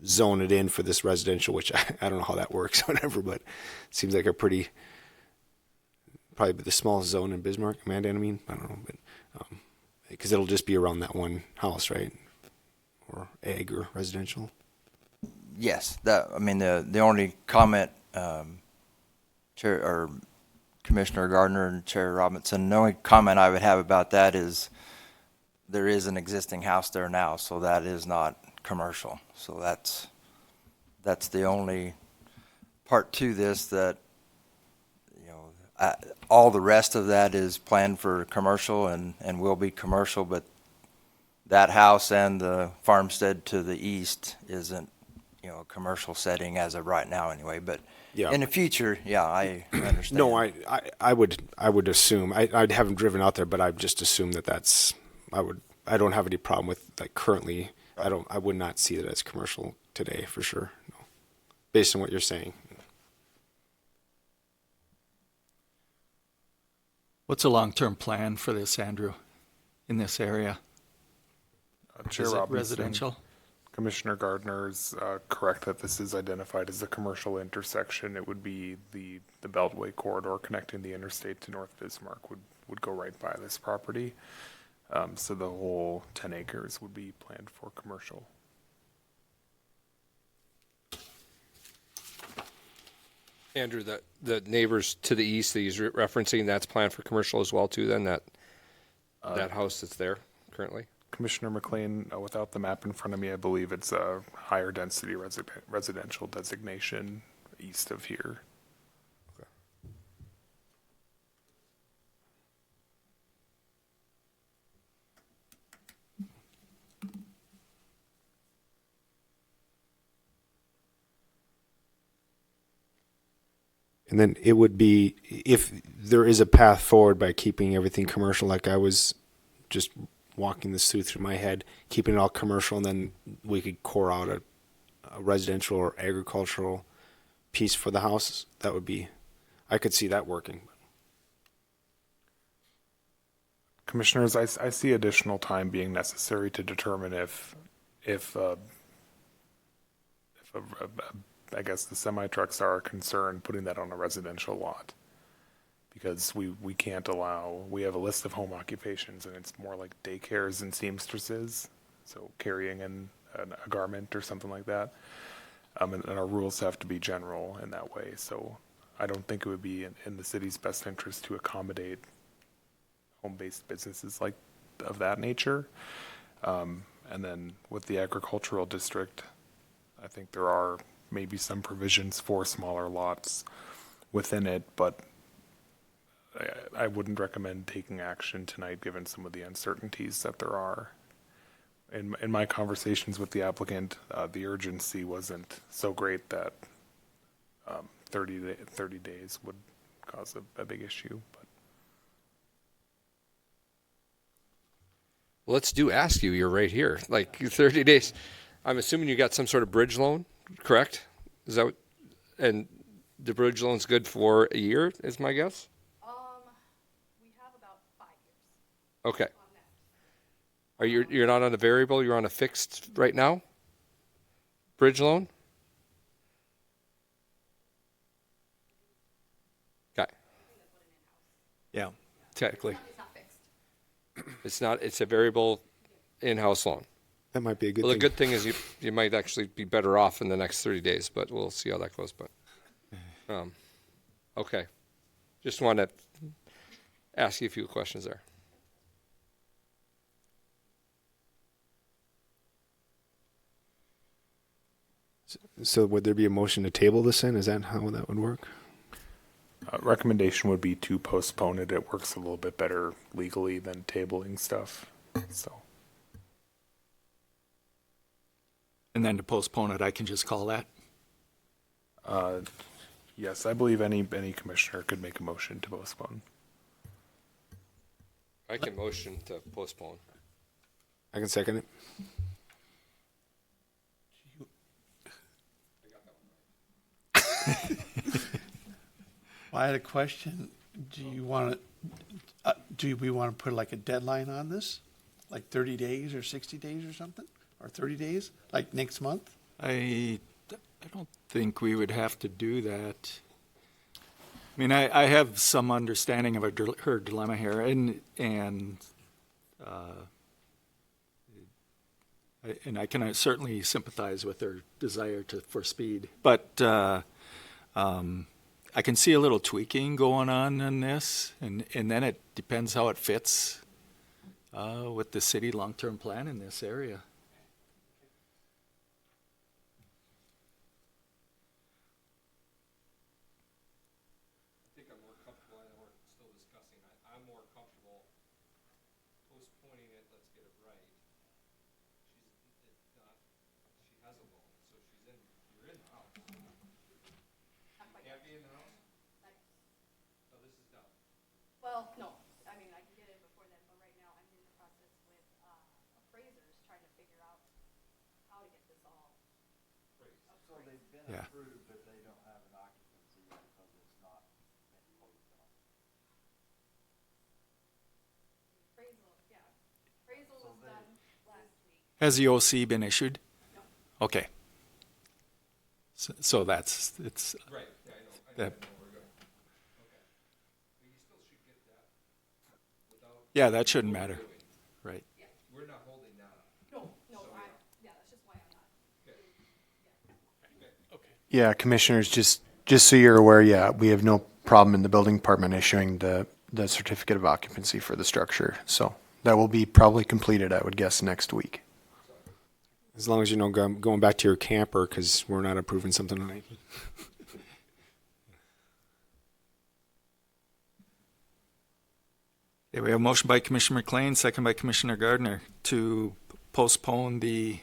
zone it in for this residential, which I don't know how that works, whatever. But it seems like probably the smallest zone in Bismarck, Mandan. I mean, I don't know, but because it'll just be around that one house, right? Or ag or residential. Yes, the only comment, Chair or Commissioner Gardner and Chair Robinson, the only comment I would have about that is there is an existing house there now, so that is not commercial. So that's the only part to this that, all the rest of that is planned for commercial and will be commercial, but that house and the farmstead to the east isn't, a commercial setting as of right now anyway. But Yeah. in the future, I understand. No, I would assume, I haven't driven out there, but I've just assumed I don't have any problem with, like, currently, I would not see that as commercial today for sure. No. Based on what you're saying. What's a long-term plan for this, Andrew, in this area? Chair Is it Robinson, residential? Commissioner Gardner is correct that this is identified as a commercial intersection. It would be the Beltway corridor connecting the interstate to North Bismarck would go right by this property. So the whole 10 acres would be planned for commercial. Andrew, the neighbors to the east that he's referencing, that's planned for commercial as well too, then that house that's there currently? Commissioner McLean, without the map in front of me, I believe it's a higher density residential designation east of here. And then it would be, if there is a path forward by keeping everything commercial, like I was just walking this through my head, keeping it all commercial, and then we could core out a residential or agricultural piece for the house. That would be, I could see that working. Commissioners, I see additional time being necessary to determine if I guess the semi-trucks are a concern putting that on a residential lot. Because we can't allow, we have a list of home occupations and it's more like daycares and seamstresses, so carrying in a garment or something like that. And our rules have to be general in that way. So I don't think it would be in the city's best interest to accommodate home-based businesses of that nature. And then with the agricultural district, I think there are maybe some provisions for smaller lots within it, but I wouldn't recommend taking action tonight given some of the uncertainties that there are. In my conversations with the applicant, the urgency wasn't so great that 30 days would cause a big issue. But Let's ask you, you're right here, like 30 days. I'm assuming you got some sort of bridge loan, correct? Is that what, and the bridge loan's good for a year, is my guess? We have about 5 years. Okay. Are you're not on a variable, you're on a fixed right now? Bridge loan? Okay. Yeah. Technically. It's not fixed. It's not, it's a variable in-house loan. That might be a good Well, thing. the good thing is you might actually be better off in the next 30 days, but we'll see how that goes. But okay, just want to ask you a few questions there. So would there be a motion to table this then? Is that how that would work? Recommendation would be to postpone it. It works a little bit better legally than tabling stuff. So And then to postpone it, I can just call that. yes, I believe any commissioner could make a motion to postpone. I can motion to postpone. I can second it. I had a question. Do we want to put like a deadline on this? Like 30 days or 60 days or something? Or 30 days? Like next month? I don't think we would have to do that. I mean, I have some understanding of her dilemma here, and I can certainly sympathize with her desire for speed. But I can see a little tweaking going on in this, and then it depends how it fits with the city long-term plan in this area. I think I'm more comfortable. I know we're still discussing. I'm more comfortable postponing it. Let's get it right. She has a loan, so you're in the house. Can't be in the house? So this is done. Well, no, I mean, I can get in before then, but right now I'm in the process with appraisers trying to figure out how to get this all appraised. So they've been Yeah. approved, but they don't have an occupancy yet because it's not been closed on. Appraisal, yeah. Appraisal was done last week. Has the OC been issued? No. Okay. So it's Right. Yeah, I know. that. We're good. Okay. But you still should get that without. Yeah, that shouldn't matter, right? We're not holding that up. No, yeah, that's just why I'm not. Yeah, commissioners, just so you're aware, yeah, we have no problem in the building department issuing the certificate of occupancy for the structure. So that will be probably completed, I would guess, next week. As long as you're not going back to your camper because we're not approving something tonight. Okay, we have a motion by Commissioner McLean, second by Commissioner Gardner to postpone the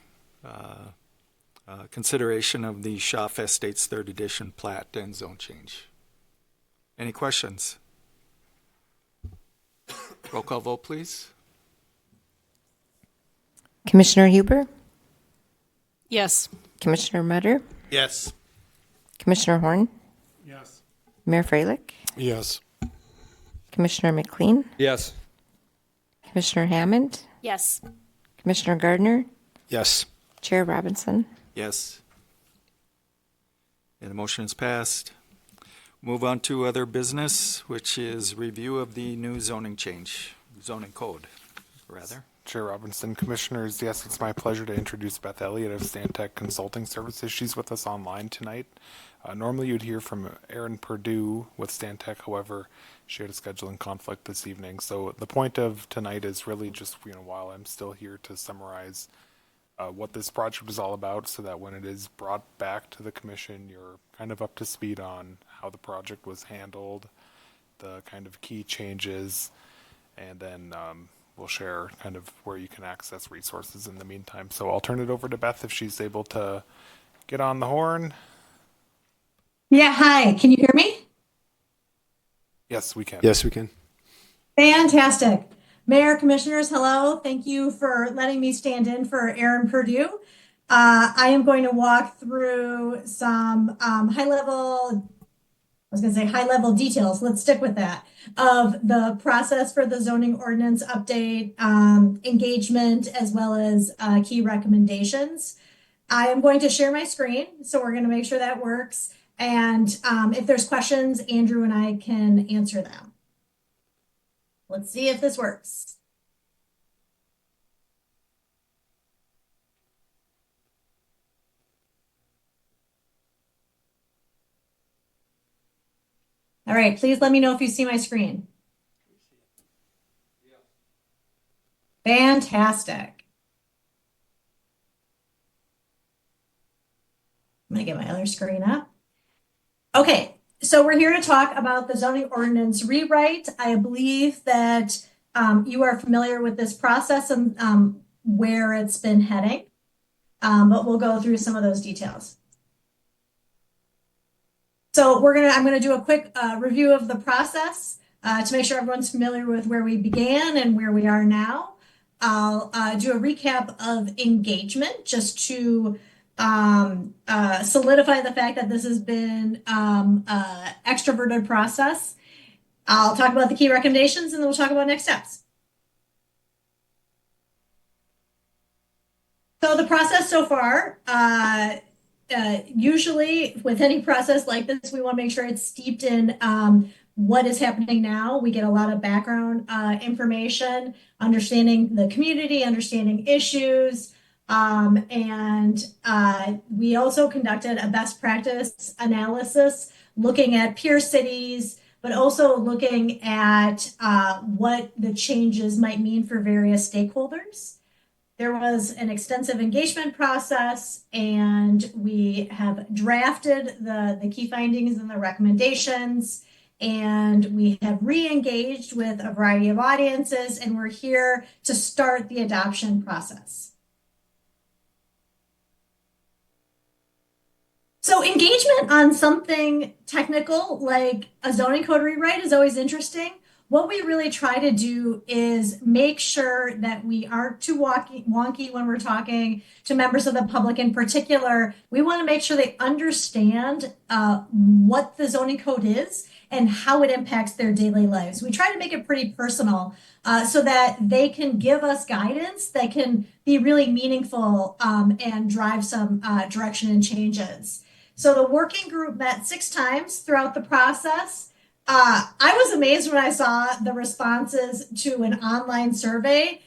consideration of the Schaff Estates Third Edition plat and zone change. Any questions? Roll call vote, please. Commissioner Huber, Yes. Commissioner Mutter, Yes. Commissioner Horn, Yes. Mayor Freilich, Yes. Commissioner McLean, Yes. Commissioner Hammond, Yes. Commissioner Gardner, Yes. Chair Robinson. Yes. And the motion is passed. Move on to other business, which is review of the new zoning code, rather. Chair Robinson, commissioners, yes, it's my pleasure to introduce Beth Elliott of Stantec Consulting Services. She's with us online tonight. Normally you'd hear from Aaron Perdue with Stantec, however, she had a scheduling conflict this evening. So the point of tonight is really just, while I'm still here to summarize what this project is all about so that when it is brought back to the commission, you're kind of up to speed on how the project was handled, the kind of key changes, and then we'll share kind of where you can access resources in the meantime. So I'll turn it over to Beth if she's able to get on the horn. Yeah, hi. Can you hear me? Yes, we can. Yes, we can. Fantastic. Mayor, commissioners, hello. Thank you for letting me stand in for Aaron Perdue. I am going to walk through some high-level details. Let's stick with that, of the process for the zoning ordinance update, engagement, as well as key recommendations. I am going to share my screen, so we're going to make sure that works. And if there's questions, Andrew and I can answer them. Let's see if this works. All right, please let me know if you see my screen. Fantastic. I'm gonna get my other screen up. Okay, so we're here to talk about the zoning ordinance rewrite. I believe that you are familiar with this process and where it's been heading, but we'll go through some of those details. So I'm gonna do a quick review of the process to make sure everyone's familiar with where we began and where we are now. I'll do a recap of engagement just to solidify the fact that this has been extroverted process. I'll talk about the key recommendations and then we'll talk about next steps. So the process so far, usually with any process like this, we want to make sure it's steeped in what is happening now. We get a lot of background information, understanding the community, understanding issues, and we also conducted a best practice analysis looking at peer cities, but also looking at what the changes might mean for various stakeholders. There was an extensive engagement process, and we have drafted the key findings and the recommendations, and we have re-engaged with a variety of audiences, and we're here to start the adoption process. So engagement on something technical like a zoning code rewrite is always interesting. What we really try to do is make sure that we aren't too wonky when we're talking to members of the public in particular. We want to make sure they understand what the zoning code is and how it impacts their daily lives. We try to make it pretty personal so that they can give us guidance that can be really meaningful and drive some direction and changes. So the working group met 6 times throughout the process. I was amazed when I saw the responses to an online survey.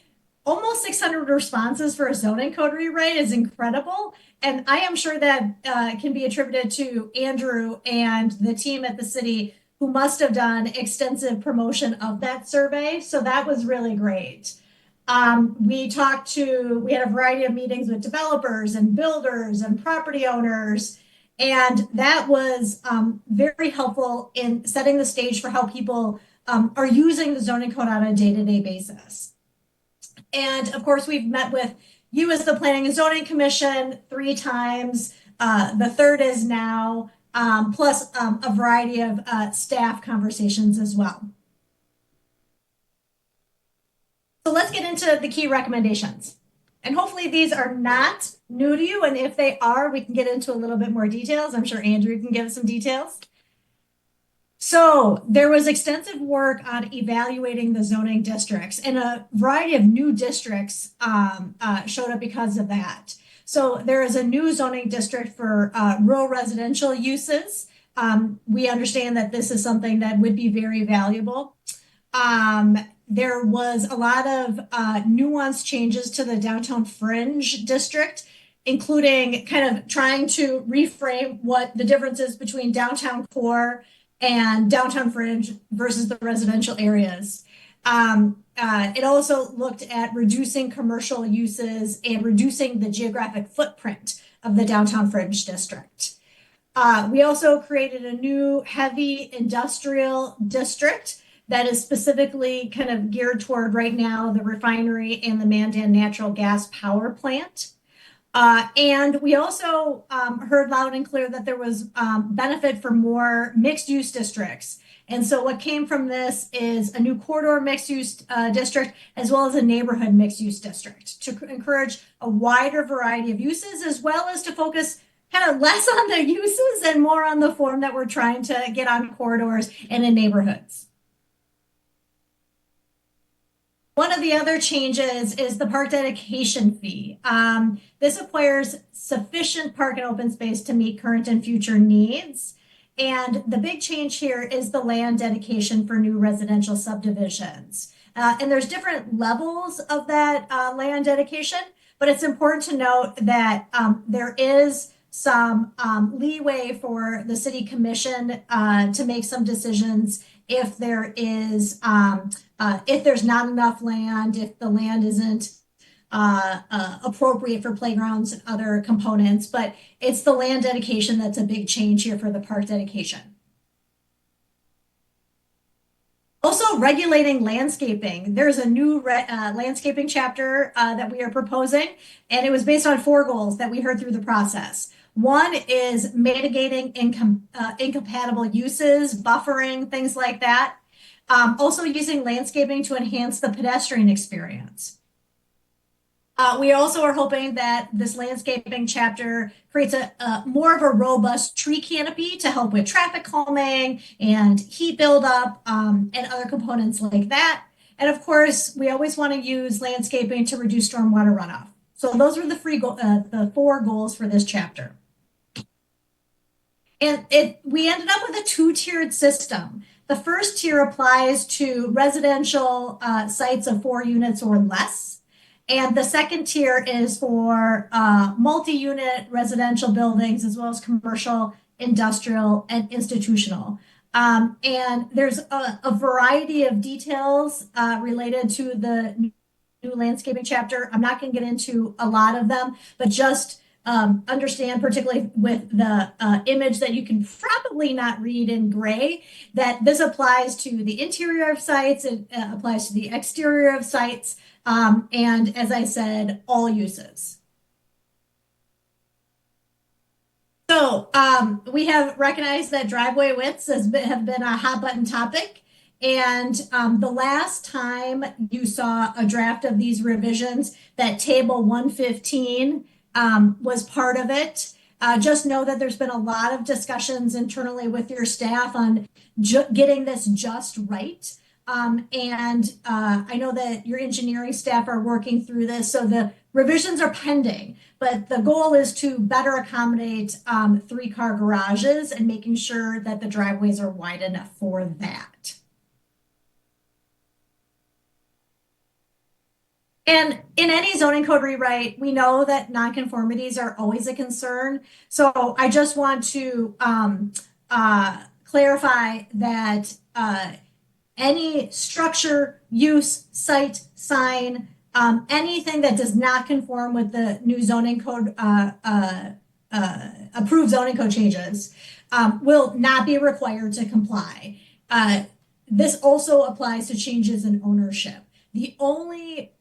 Almost 600 responses for a zoning code rewrite is incredible. And I am sure that can be attributed to Andrew and the team at the city who must have done extensive promotion of that survey. So that was really great. We had a variety of meetings with developers and builders and property owners. And that was very helpful in setting the stage for how people are using the zoning code on a day-to-day basis. And of course, we've met with you as the Planning and Zoning Commission 3 times. The third is now, plus a variety of staff conversations as well. So let's get into the key recommendations. And hopefully these are not new to you. And if they are, we can get into a little bit more details. I'm sure Andrew can give some details. So there was extensive work on evaluating the zoning districts, and a variety of new districts showed up because of that. So there is a new zoning district for rural residential uses. We understand that this is something that would be very valuable. There was a lot of nuanced changes to the downtown fringe district, including kind of trying to reframe what the difference is between downtown core and downtown fringe versus the residential areas. It also looked at reducing commercial uses and reducing the geographic footprint of the downtown fringe district. We also created a new heavy industrial district that is specifically kind of geared toward right now the refinery and the Mandan natural gas power plant. And we also heard loud and clear that there was benefit for more mixed use districts. And so what came from this is a new corridor mixed use district, as well as a neighborhood mixed use district to encourage a wider variety of uses, as well as to focus kind of less on the uses and more on the form that we're trying to get on corridors and in neighborhoods. One of the other changes is the park dedication fee. This acquires sufficient park and open space to meet current and future needs. And the big change here is the land dedication for new residential subdivisions. And there's different levels of that land dedication, but it's important to note that there is some leeway for the city commission to make some decisions if there is if there's not enough land, if the land isn't appropriate for playgrounds and other components. But it's the land dedication that's a big change here for the park dedication. Also, regulating landscaping. There's a new landscaping chapter that we are proposing, and it was based on 4 goals that we heard through the process. One is mitigating incompatible uses, buffering, things like that. Also using landscaping to enhance the pedestrian experience. We also are hoping that this landscaping chapter creates a more of a robust tree canopy to help with traffic calming and heat buildup and other components like that. And of course, we always want to use landscaping to reduce stormwater runoff. So those are the 4 goals for this chapter. And we ended up with a 2-tiered system. The first tier applies to residential sites of 4 units or less. And the second tier is for multi-unit residential buildings, as well as commercial, industrial, and institutional. And there's a variety of details related to the new landscaping chapter. I'm not going to get into a lot of them, but just understand, particularly with the image that you can probably not read in gray, that this applies to the interior of sites, it applies to the exterior of sites, and as I said, all uses. So we have recognized that driveway widths have been a hot button topic. And the last time you saw a draft of these revisions, that table 115 was part of it. Just know that there's been a lot of discussions internally with your staff on getting this just right. And I know that your engineering staff are working through this, so the revisions are pending, but the goal is to better accommodate 3-car garages and making sure that the driveways are wide enough for that. And in any zoning code rewrite, we know that nonconformities are always a concern. So I just want to clarify that any structure, use, site, sign, anything that does not conform with the new zoning code, approved zoning code changes, will not be required to comply. This also applies to changes in ownership. The only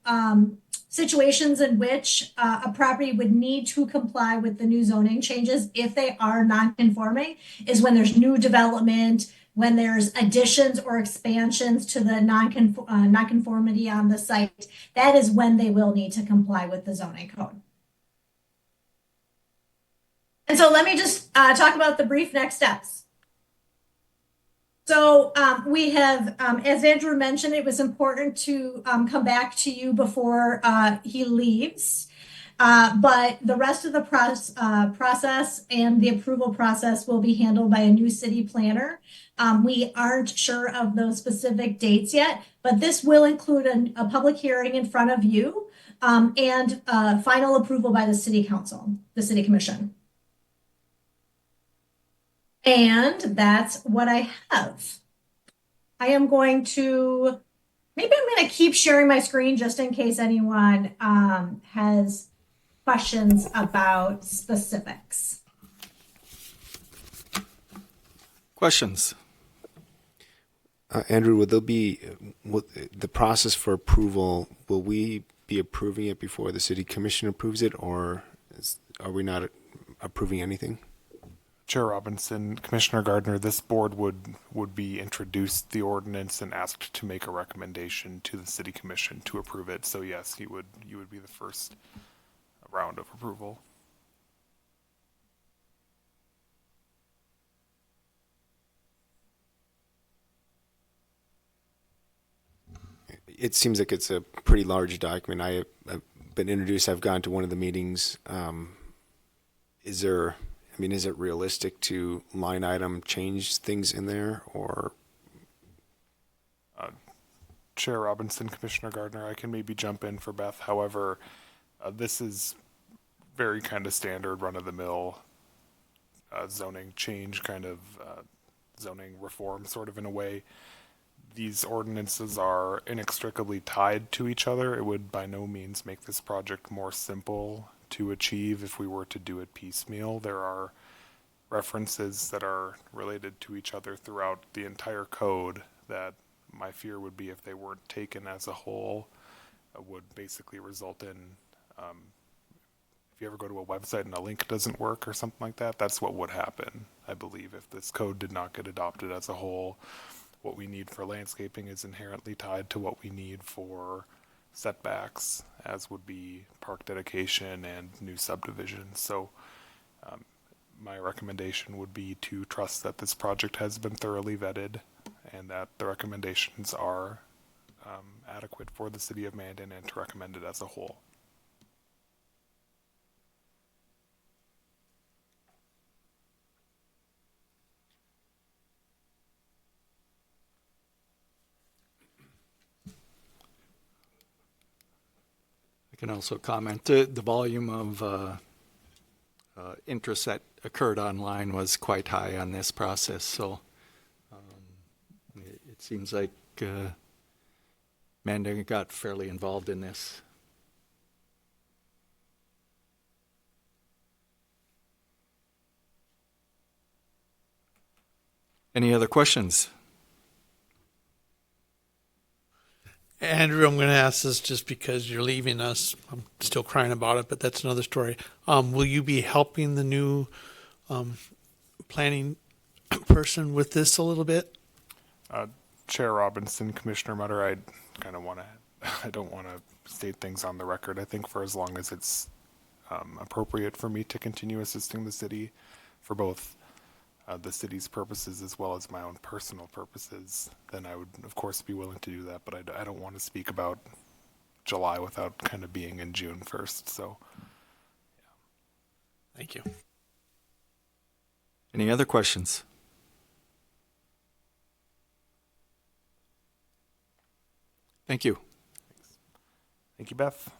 situations in which a property would need to comply with the new zoning changes, if they are non-conforming, is when there's new development, when there's additions or expansions to the non-conformity on the site. That is when they will need to comply with the zoning code. And so let me just talk about the brief next steps. So we have, as Andrew mentioned, it was important to come back to you before he leaves. But the rest of the process and the approval process will be handled by a new city planner. We aren't sure of those specific dates yet, but this will include a public hearing in front of you and final approval by the city council, the city commission. And that's what I have. I am going to, maybe I'm going to keep sharing my screen just in case anyone has questions about specifics. Questions? Andrew, will there be the process for approval? Will we be approving it before the city commission approves it, or are we not approving anything? Chair Robinson, Commissioner Gardner, this board would be introduced the ordinance and asked to make a recommendation to the city commission to approve it. So yes, you would be the first round of approval. It seems like it's a pretty large document. I've been introduced. I've gone to one of the meetings. Is it realistic to line item change things in there, or? Chair Robinson, Commissioner Gardner, I can maybe jump in for Beth. However, this is very kind of standard run-of-the-mill zoning change, kind of zoning reform, sort of in a way. These ordinances are inextricably tied to each other. It would by no means make this project more simple to achieve if we were to do it piecemeal. There are references that are related to each other throughout the entire code that my fear would be, if they weren't taken as a whole, would basically result in, if you ever go to a website and a link doesn't work or something like that, that's what would happen, I believe, if this code did not get adopted as a whole. What we need for landscaping is inherently tied to what we need for setbacks, as would be park dedication and new subdivisions. So my recommendation would be to trust that this project has been thoroughly vetted and that the recommendations are adequate for the city of Mandan, and to recommend it as a whole. I can also comment, the volume of interest that occurred online was quite high on this process, so it seems like Mandan got fairly involved in this. Any other questions? Andrew, I'm going to ask this just because you're leaving us. I'm still crying about it, but that's another story. Will you be helping the new planning person with this a little bit? Chair Robinson, Commissioner Mutter, I kind of want to, I don't want to state things on the record. I think for as long as it's appropriate for me to continue assisting the city for both the city's purposes as well as my own personal purposes, then I would, of course, be willing to do that. But I don't want to speak about July without kind of being in June first. So, yeah. Thank you. Any other questions? Thank you. Thank you, Beth.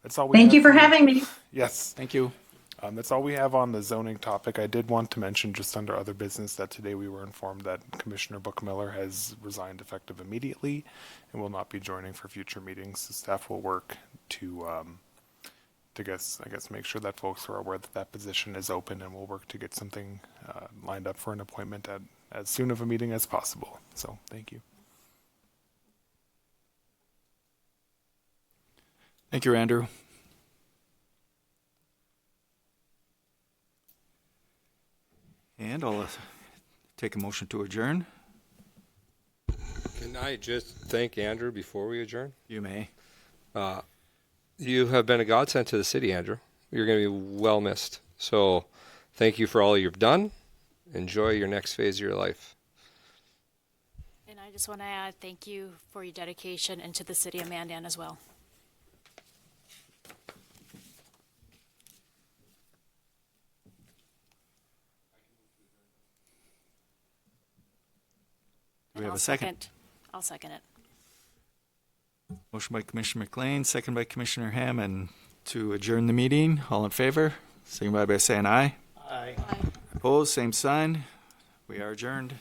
That's all we Thank have you for the- having me. Yes. Thank you. That's all we have on the zoning topic. I did want to mention, just under other business, that today we were informed that Commissioner Bookmiller has resigned effective immediately and will not be joining for future meetings. So staff will work to I guess make sure that folks are aware that that position is open, and we'll work to get something lined up for an appointment at as soon of a meeting as possible. So thank you. Thank you, Andrew. And I'll take a motion to adjourn. Can I just thank Andrew before we adjourn? You may. You have been a godsend to the city, Andrew. You're going to be well missed. So thank you for all you've done. Enjoy your next phase of your life. And I just want to add thank you for your dedication and to the city of Mandan as well. Do we have a second? I'll second it. Motion by Commissioner McLean, second by Commissioner Hammond to adjourn the meeting. All in favor, signify by saying aye. Aye. Opposed, same sign. We are adjourned.